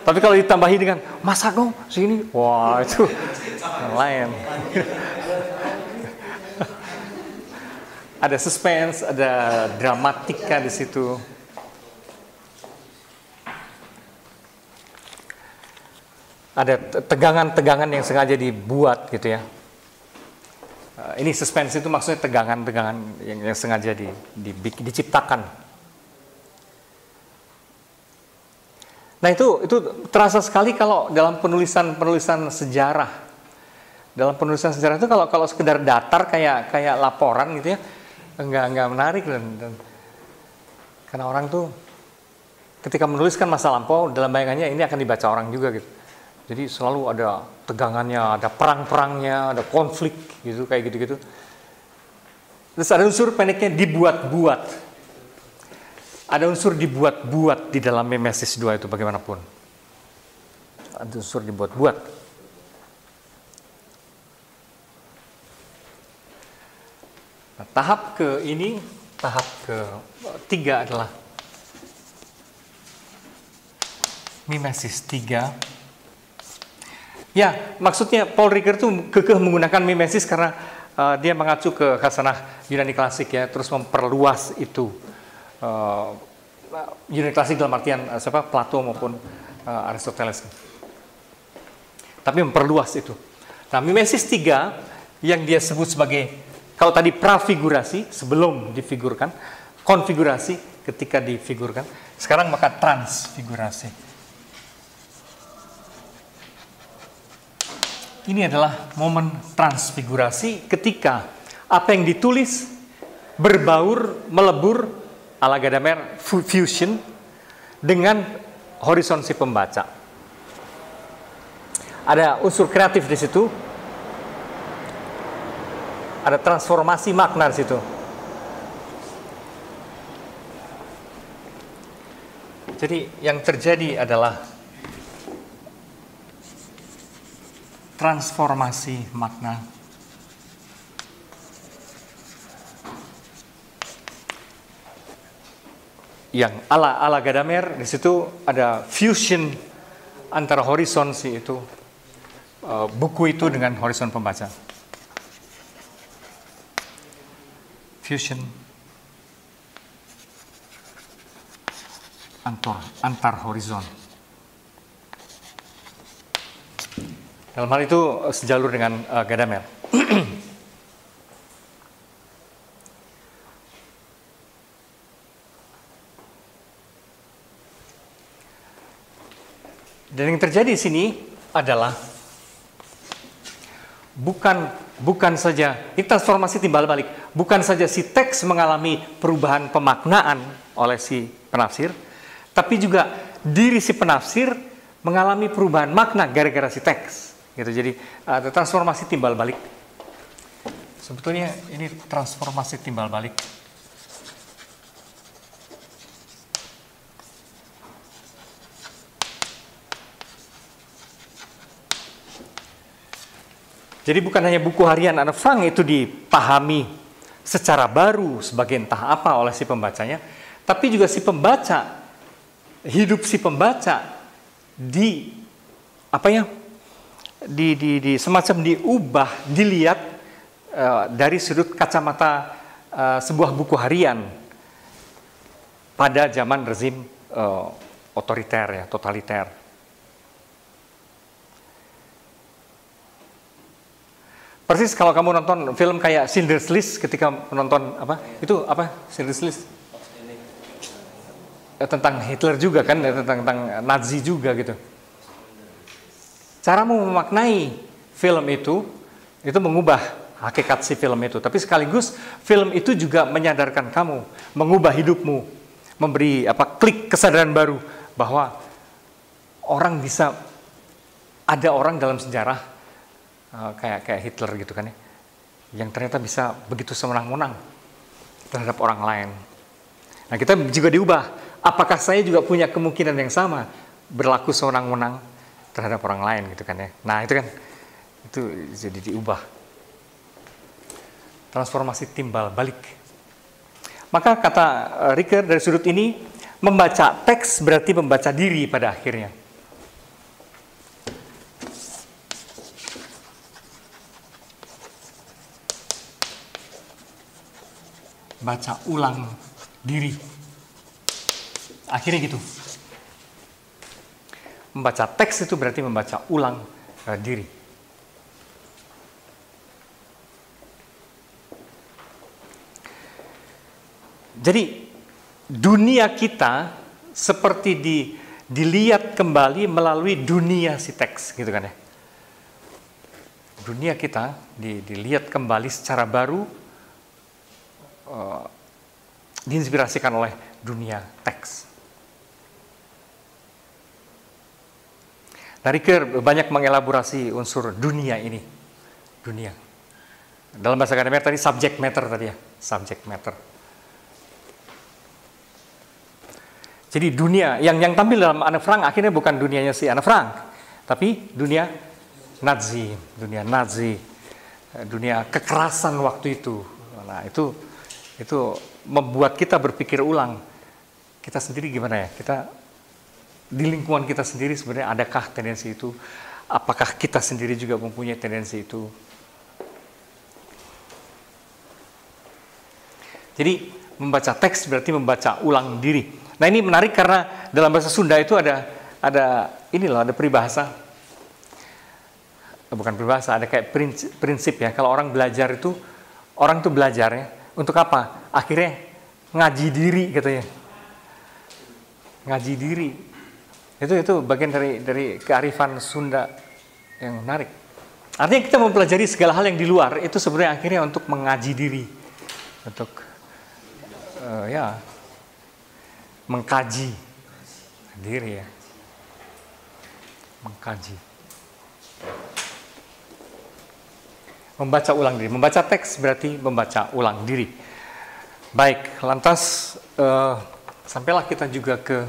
Tapi kalau ditambahi dengan masa dong si ini, wah itu lain. Ada suspense, ada dramatika di situ. Ada tegangan-tegangan yang sengaja dibuat gitu ya. Ini suspense itu maksudnya tegangan-tegangan yang sengaja diciptakan. Nah itu terasa sekali kalau dalam penulisan sejarah. Dalam penulisan sejarah itu kalau sekedar datar kayak laporan gitu ya, enggak menarik dan karena orang tuh ketika menuliskan masa lampau dalam bayangannya ini akan dibaca orang juga gitu. Jadi selalu ada tegangannya, ada perang-perangnya, ada konflik gitu kayak gitu-gitu. Terus ada unsur pendeknya dibuat-buat. Ada unsur dibuat-buat di dalam Mimesis 2 itu bagaimanapun. Ada unsur dibuat-buat. Nah, tahap ketiga adalah Mimesis 3. Ya, maksudnya Paul Ricoeur itu kekeh menggunakan mimesis karena dia mengacu ke khasanah Yunani klasik ya, terus memperluas itu. Yunani klasik dalam artian Plato maupun Aristoteles. Tapi memperluas itu. Nah, mimesis 3 yang dia sebut sebagai, kalau tadi prafigurasi sebelum difigurkan, konfigurasi ketika difigurkan, sekarang maka transfigurasi. Ini adalah momen transfigurasi ketika apa yang ditulis berbaur, melebur ala Gadamer fusion dengan horizon si pembaca. Ada unsur kreatif di situ, ada transformasi makna di situ. Jadi yang terjadi adalah transformasi makna. Yang ala Gadamer di situ ada fusion antara horizon si itu buku itu dengan horizon pembaca. Fusion. antar horizon. Dalam hal itu sejalur dengan Gadamer. Dan yang terjadi di sini adalah bukan saja ini transformasi timbal balik, bukan saja si teks mengalami perubahan pemaknaan oleh si penafsir, tapi juga diri si penafsir mengalami perubahan makna gara-gara si teks. Gitu. Jadi ada transformasi timbal balik. Sebetulnya ini transformasi timbal balik. Jadi bukan hanya buku harian Anne Frank itu dipahami secara baru sebagai entah apa oleh si pembacanya, tapi juga si pembaca, hidup si pembaca semacam diubah, dilihat dari sudut kacamata sebuah buku harian pada zaman rezim otoriter, ya, totaliter. Persis kalau kamu nonton film kayak Schindler's List ketika menonton Schindler's List tentang Hitler juga kan, tentang Nazi juga gitu. Caramu memaknai film itu mengubah hakikat si film itu. Tapi sekaligus film itu juga menyadarkan kamu, mengubah hidupmu, memberi klik kesadaran baru bahwa ada orang dalam sejarah kayak Hitler gitu kan ya, yang ternyata bisa begitu sewenang-wenang terhadap orang lain. Nah, kita juga diubah. Apakah saya juga punya kemungkinan yang sama berlaku sewenang-wenang terhadap orang lain gitu kan ya. Nah, itu jadi diubah. Transformasi timbal balik. Maka kata Ricoeur dari sudut ini, membaca teks berarti membaca diri pada akhirnya. Baca ulang diri. Akhirnya gitu. Membaca teks itu berarti membaca ulang diri. Jadi dunia kita seperti dilihat kembali melalui dunia si teks gitu kan ya. Dunia kita dilihat kembali secara baru, diinspirasikan oleh dunia teks. Ricoeur banyak mengelaborasi unsur dunia ini. Dunia. Dalam bahasa Gadamer tadi subject matter tadi ya, subject matter. Jadi dunia yang tampil dalam Anne Frank akhirnya bukan dunianya si Anne Frank, tapi dunia Nazi, dunia kekerasan waktu itu. Nah, itu membuat kita berpikir ulang, kita sendiri gimana ya, kita di lingkungan kita sendiri sebenarnya adakah tendensi itu, apakah kita sendiri juga mempunyai tendensi itu. Jadi membaca teks berarti membaca ulang diri. Nah, ini menarik karena dalam bahasa Sunda itu ada peribahasa, bukan peribahasa, ada kayak prinsip ya, kalau orang belajar itu, orang tuh belajar ya, untuk apa? Akhirnya ngaji diri katanya. Ngaji diri. Itu bagian dari kearifan Sunda yang menarik. Artinya kita mempelajari segala hal yang di luar itu sebenarnya akhirnya untuk mengaji diri. Untuk mengkaji diri ya. Mengkaji. Membaca ulang diri. Membaca teks berarti membaca ulang diri. Baik, lantas sampailah kita juga ke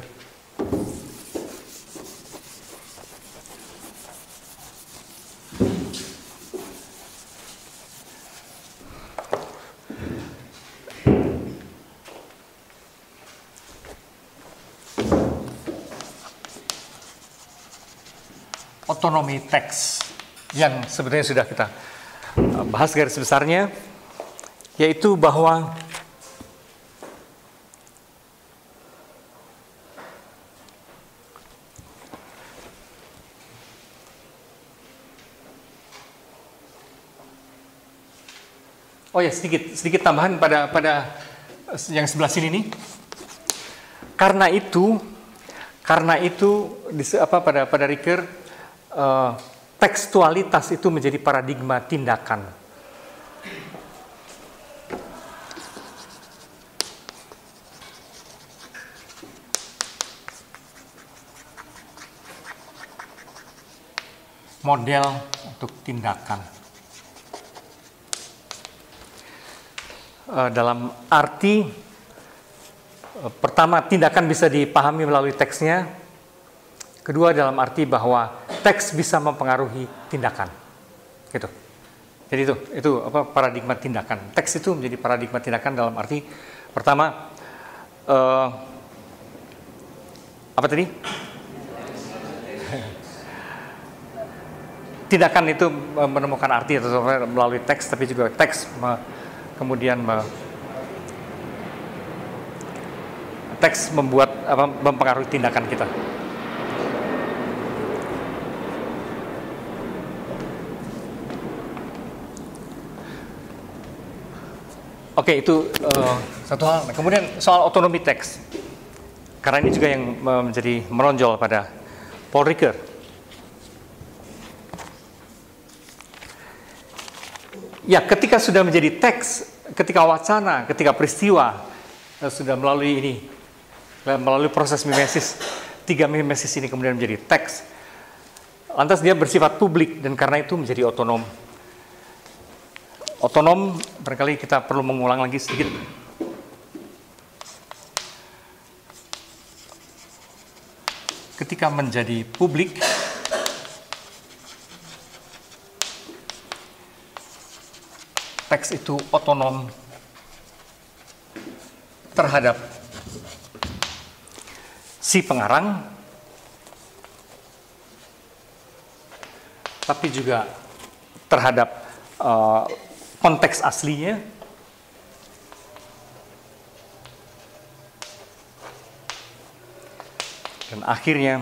otonomi teks yang sebenarnya sudah kita bahas garis besarnya, yaitu bahwa Oh ya, sedikit tambahan pada yang sebelah sini nih. Karena itu pada Ricoeur tekstualitas itu menjadi paradigma tindakan. Model untuk tindakan. Dalam arti pertama, tindakan bisa dipahami melalui teksnya. Kedua, dalam arti bahwa teks bisa mempengaruhi tindakan. Gitu. Jadi itu paradigma tindakan. Teks itu menjadi paradigma tindakan dalam arti pertama apa tadi? Tindakan itu menemukan arti atau melalui teks, tapi juga teks kemudian teks mempengaruhi tindakan kita. Oke, itu satu hal. Kemudian soal otonomi teks, karena ini juga yang menjadi menonjol pada Paul Ricoeur. Ya, ketika sudah menjadi teks, ketika wacana, ketika peristiwa sudah melalui proses mimesis, 3 mimesis ini kemudian menjadi teks, lantas dia bersifat publik dan karena itu menjadi otonom. Otonom, barangkali kita perlu mengulang lagi sedikit. Ketika menjadi publik, teks itu otonom terhadap si pengarang, tapi juga terhadap konteks aslinya, dan akhirnya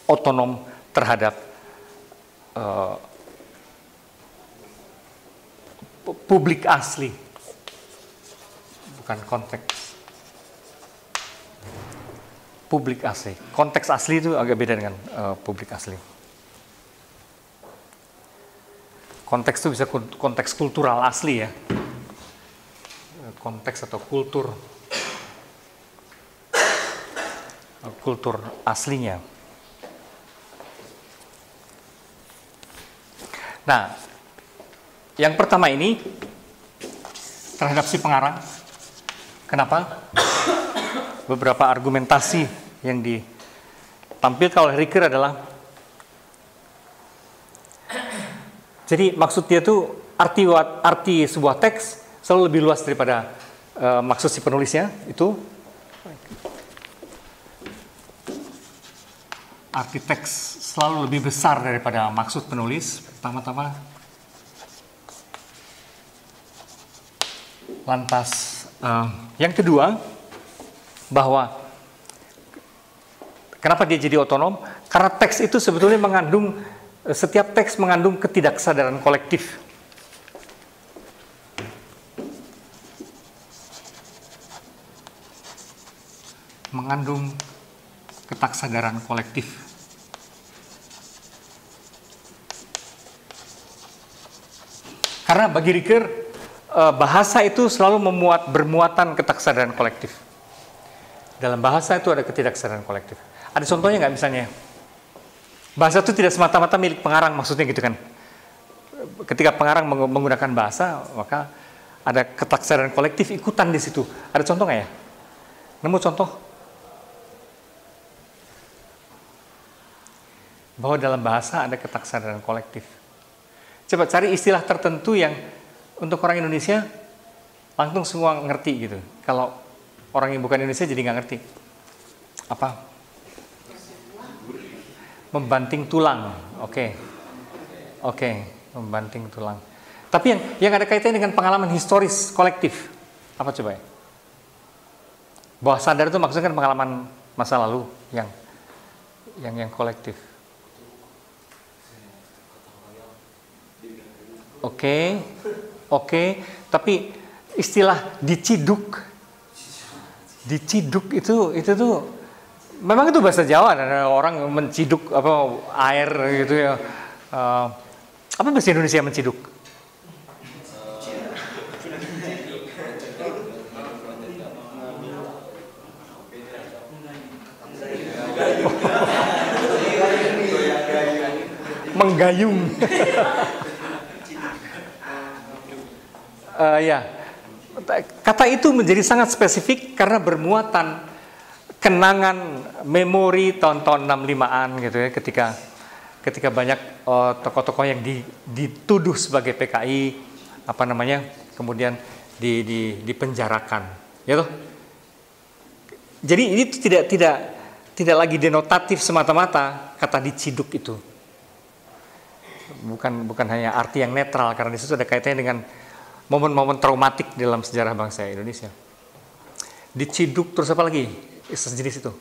otonom terhadap publik asli, bukan konteks. Publik asli, konteks asli itu agak beda dengan publik asli. Konteks itu bisa konteks kultural asli ya, konteks atau kultur aslinya. Nah, yang pertama ini terhadap si pengarang. Kenapa? Beberapa argumentasi yang ditampilkan oleh Ricoeur adalah, jadi maksud dia tuh arti sebuah teks selalu lebih luas daripada maksud si penulisnya. Itu arti teks selalu lebih besar daripada maksud penulis. Pertama-tama, lantas yang kedua, bahwa kenapa dia jadi otonom? Karena teks itu sebetulnya setiap teks mengandung ketidaksadaran kolektif. Mengandung ketidaksadaran kolektif. Karena bagi Ricoeur, bahasa itu selalu bermuatan ketidaksadaran kolektif. Dalam bahasa itu ada ketidaksadaran kolektif. Ada contohnya nggak misalnya? Bahasa itu tidak semata-mata milik pengarang, maksudnya gitu kan. Ketika pengarang menggunakan bahasa, maka ada ketidaksadaran kolektif ikutan di situ. Ada contoh nggak ya? Nemu contoh? Bahwa dalam bahasa ada ketidaksadaran kolektif. Coba cari istilah tertentu yang untuk orang Indonesia langsung semua ngerti gitu. Kalau orang yang bukan Indonesia jadi nggak ngerti. Apa? Membanting tulang. Oke, membanting tulang. Tapi yang ada kaitannya dengan pengalaman historis kolektif. Apa coba ya? Bawah sadar itu maksudnya kan pengalaman masa lalu yang kolektif. Oke. oke, tapi istilah diciduk itu tuh memang itu bahasa Jawa, dan orang menciduk apa air gitu ya. Apa bahasa Indonesia menciduk? Menggayung. Ya, kata itu menjadi sangat spesifik karena bermuatan kenangan memori tahun-tahun 65-an gitu ya, ketika banyak tokoh-tokoh yang dituduh sebagai PKI kemudian dipenjarakan, ya toh. Jadi ini tidak lagi denotatif semata-mata kata diciduk itu. Bukan hanya arti yang netral, karena di situ ada kaitannya dengan momen-momen traumatik dalam sejarah bangsa Indonesia. Diciduk, terus apa lagi? Sejenis itu.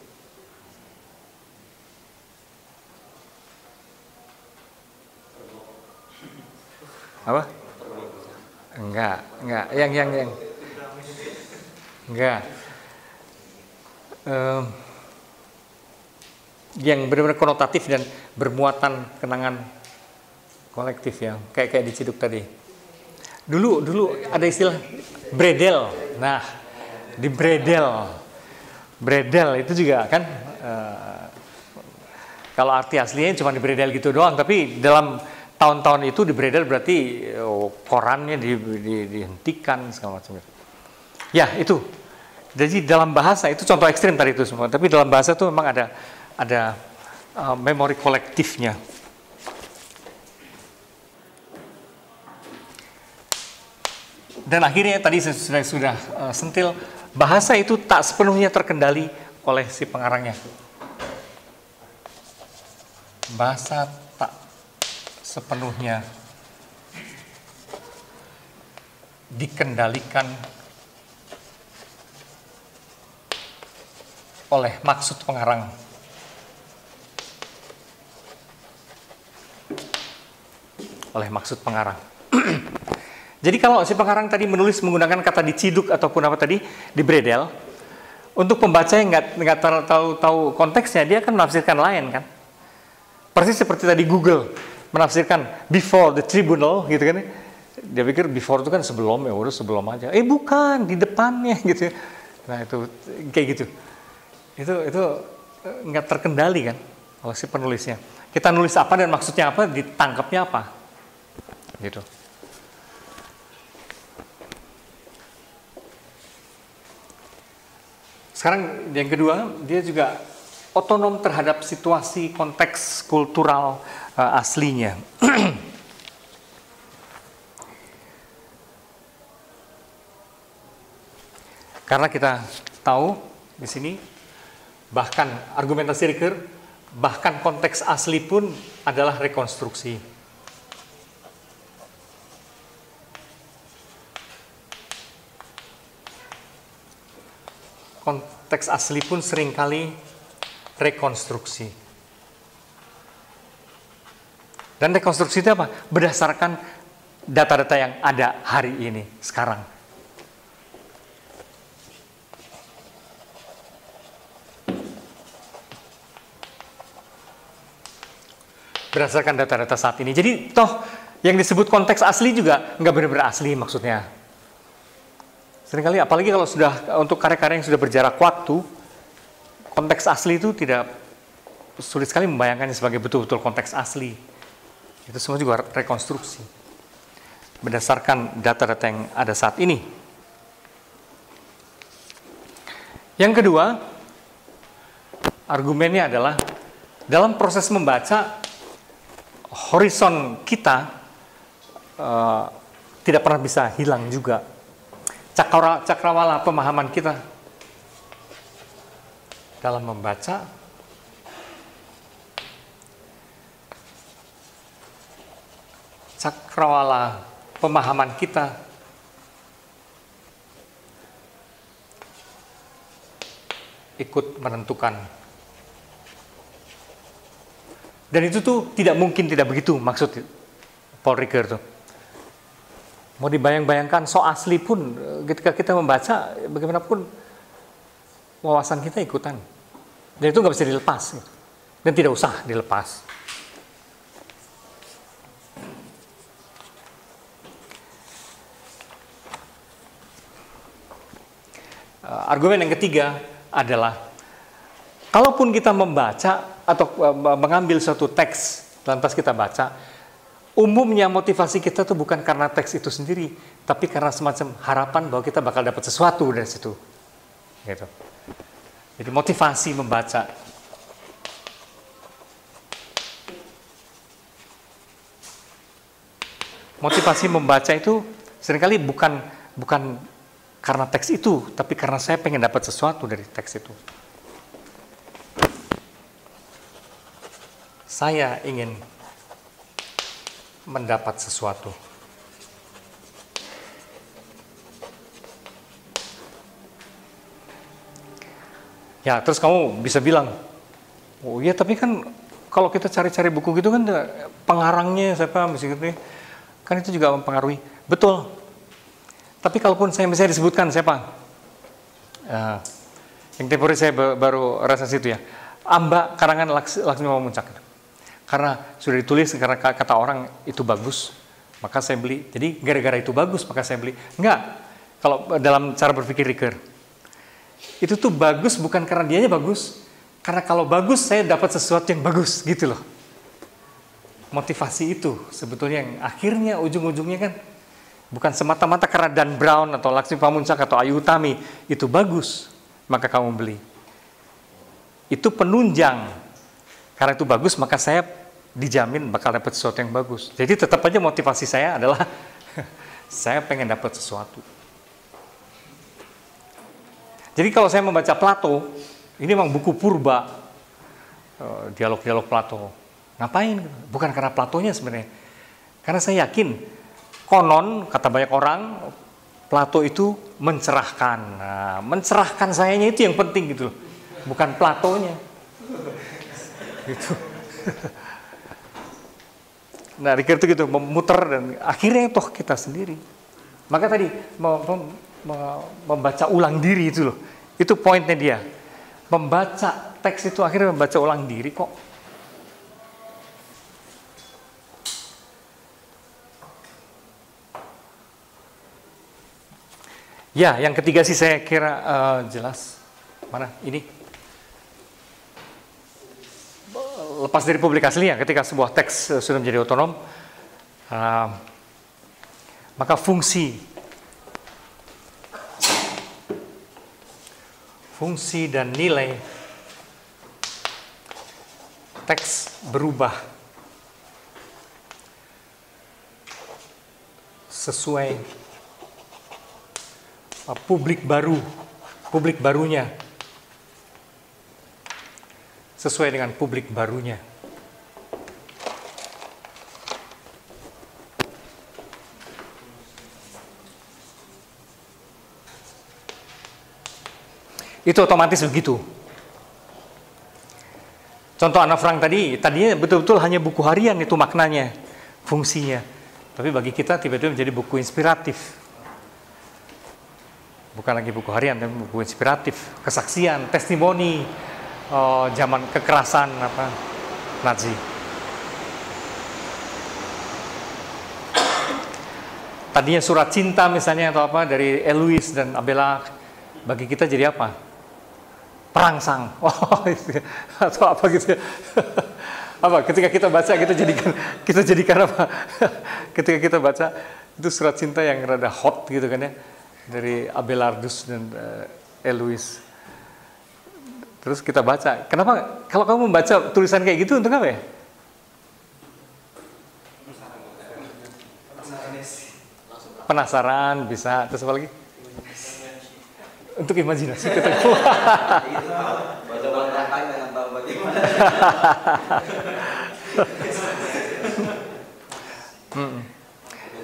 Apa? Enggak. Yang enggak. Yang benar-benar konotatif dan bermuatan kenangan kolektif ya, kayak diciduk tadi. Dulu ada istilah bredel. Nah, di bredel itu juga kan kalau arti aslinya cuma di bredel gitu doang, tapi dalam tahun-tahun itu di bredel berarti korannya dihentikan segala macam. Ya, itu. Jadi dalam bahasa itu contoh ekstrim tadi itu semua, tapi dalam bahasa itu memang ada memori kolektifnya. Dan akhirnya tadi saya sudah sentil, bahasa itu tak sepenuhnya terkendali oleh si pengarangnya. Bahasa tak sepenuhnya dikendalikan oleh maksud pengarang. Oleh maksud pengarang. Jadi kalau si pengarang tadi menulis menggunakan kata diciduk ataupun apa tadi, dibredel, untuk pembaca yang nggak tahu konteksnya, dia akan menafsirkan lain kan. Persis seperti tadi Google menafsirkan before the tribunal gitu kan. Dia pikir before itu kan sebelum, ya udah sebelum aja. Bukan, di depannya gitu. Nah itu kayak gitu. Itu nggak terkendali kan oleh si penulisnya. Kita nulis apa dan maksudnya apa, ditangkapnya apa, gitu. Sekarang yang kedua, dia juga otonom terhadap situasi konteks kultural aslinya. Karena kita tahu di sini bahkan argumentasi Ricoeur, bahkan konteks asli pun adalah rekonstruksi. Konteks asli pun seringkali rekonstruksi. Dan rekonstruksi itu apa? Berdasarkan data-data yang ada hari ini, sekarang. Berdasarkan data-data saat ini. Jadi toh yang disebut konteks asli juga nggak benar-benar asli maksudnya. Seringkali apalagi kalau sudah untuk karya-karya yang sudah berjarak waktu, konteks asli itu tidak sulit sekali membayangkannya sebagai betul-betul konteks asli. Itu semua juga rekonstruksi berdasarkan data-data yang ada saat ini. Yang kedua, argumennya adalah dalam proses membaca, horizon kita tidak pernah bisa hilang juga. Cakrawala pemahaman kita dalam membaca cakrawala pemahaman kita ikut menentukan. Dan itu tuh tidak mungkin tidak begitu maksud Paul Ricoeur tuh. Mau dibayang-bayangkan so asli pun ketika kita membaca bagaimanapun wawasan kita ikutan. Dan itu nggak bisa dilepas gitu. Dan tidak usah dilepas. Argumen yang ketiga adalah kalaupun kita membaca atau mengambil suatu teks lantas kita baca, umumnya motivasi kita tuh bukan karena teks itu sendiri, tapi karena semacam harapan bahwa kita bakal dapat sesuatu dari situ. Gitu. Jadi motivasi membaca. Motivasi membaca itu seringkali bukan karena teks itu, tapi karena saya pengen dapat sesuatu dari teks itu. Saya ingin mendapat sesuatu. Ya, terus kamu bisa bilang, oh iya tapi kan kalau kita cari-cari buku gitu kan pengarangnya siapa, misalnya kan itu juga mempengaruhi. Betul. Tapi kalaupun saya misalnya disebutkan siapa, yang tempo hari saya baru rasa situ ya, Amba karangan Laksmi Pamuncak. Karena sudah ditulis, karena kata orang itu bagus, maka saya beli. Jadi gara-gara itu bagus, maka saya beli. Enggak. Kalau dalam cara berpikir Ricoeur, itu tuh bagus bukan karena dianya bagus, karena kalau bagus saya dapat sesuatu yang bagus, gitu loh. Motivasi itu sebetulnya yang akhirnya ujung-ujungnya kan bukan semata-mata karena Dan Brown atau Laksmi Pamuncak atau Ayu Utami itu bagus, maka kamu beli. Itu penunjang. Karena itu bagus, maka saya dijamin bakal dapat sesuatu yang bagus. Jadi tetap aja motivasi saya adalah saya pengen dapat sesuatu. Jadi kalau saya membaca Plato, ini memang buku purba, dialog-dialog Plato. Ngapain? Bukan karena Platonya sebenarnya. Karena saya yakin, konon, kata banyak orang, Plato itu mencerahkan. Nah, mencerahkan sayanya itu yang penting gitu, bukan Platonya. Gitu. Nah, Ricoeur itu gitu, memutar dan akhirnya toh kita sendiri. Maka tadi membaca ulang diri itu loh, itu poinnya dia. Membaca teks itu akhirnya membaca ulang diri kok. Ya, yang ketiga sih saya kira jelas. Mana? Ini. Lepas dari publikasinya, ketika sebuah teks sudah menjadi otonom, maka fungsi dan nilai teks berubah sesuai publik barunya. Sesuai dengan publik barunya. Itu otomatis begitu. Contoh Anne Frank tadinya betul-betul hanya buku harian itu maknanya, fungsinya. Tapi bagi kita tiba-tiba menjadi buku inspiratif. Bukan lagi buku harian, tapi buku inspiratif, kesaksian, testimoni, zaman kekerasan Nazi. Tadinya surat cinta misalnya atau apa dari Eloise dan Abelard, bagi kita jadi apa? Perangsang. Atau apa gitu ya. Apa ketika kita baca kita jadikan apa? Ketika kita baca itu surat cinta yang rada hot gitu kan ya, dari Abelardus dan Eloise. Terus kita baca. Kenapa? Kalau kamu membaca tulisan kayak gitu untuk apa ya? Penasaran bisa. Terus apa lagi? Untuk imajinasi.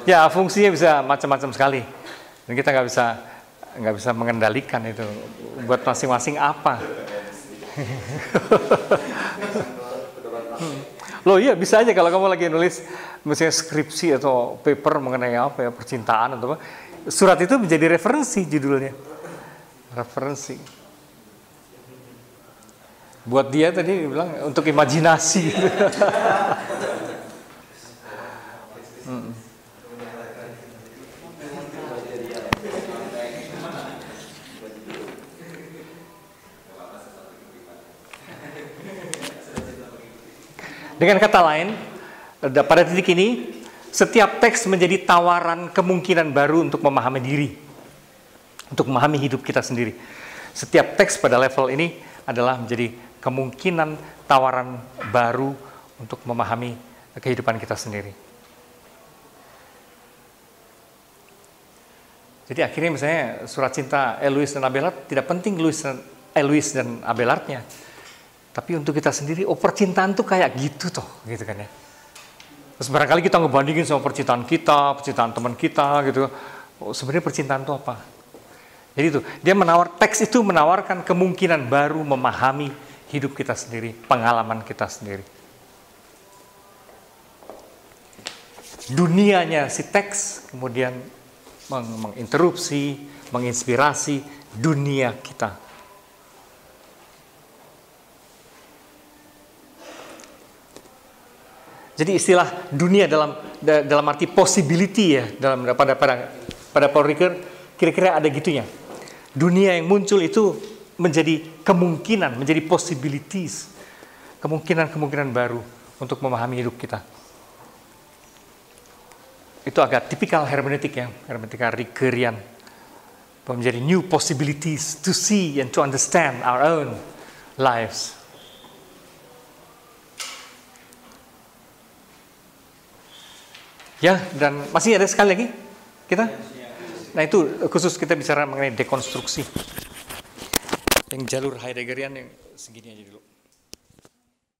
Ya, fungsinya bisa macam-macam sekali. Dan kita nggak bisa mengendalikan itu buat masing-masing apa. Loh iya bisa aja kalau kamu lagi nulis misalnya skripsi atau paper mengenai apa ya, percintaan atau apa, surat itu menjadi referensi judulnya. Referensi. Buat dia tadi bilang untuk imajinasi. Dengan kata lain, pada titik ini, setiap teks menjadi tawaran kemungkinan baru untuk memahami diri, untuk memahami hidup kita sendiri. Setiap teks pada level ini adalah menjadi kemungkinan tawaran baru untuk memahami kehidupan kita sendiri. Jadi akhirnya misalnya surat cinta Eloise dan Abelard, tidak penting Eloise dan Abelardnya. Tapi untuk kita sendiri, oh percintaan tuh kayak gitu toh, gitu kan ya. Terus barangkali kita ngebandingin sama percintaan kita, percintaan teman kita, gitu. Oh, sebenarnya percintaan itu apa? Jadi itu, teks itu menawarkan kemungkinan baru memahami hidup kita sendiri, pengalaman kita sendiri. Dunianya si teks kemudian menginterupsi, menginspirasi dunia kita. Jadi istilah dunia dalam arti possibility ya, pada Paul Ricoeur kira-kira ada gitunya. Dunia yang muncul itu menjadi kemungkinan, menjadi possibilities, kemungkinan-kemungkinan baru untuk memahami hidup kita. Itu agak tipikal hermeneutik ya, hermeneutika Ricoeurian, menjadi new possibilities to see and to understand our own lives. Ya, dan masih ada sekali lagi kita. Nah itu khusus kita bicara mengenai dekonstruksi. Yang jalur Heideggerian yang segini aja dulu.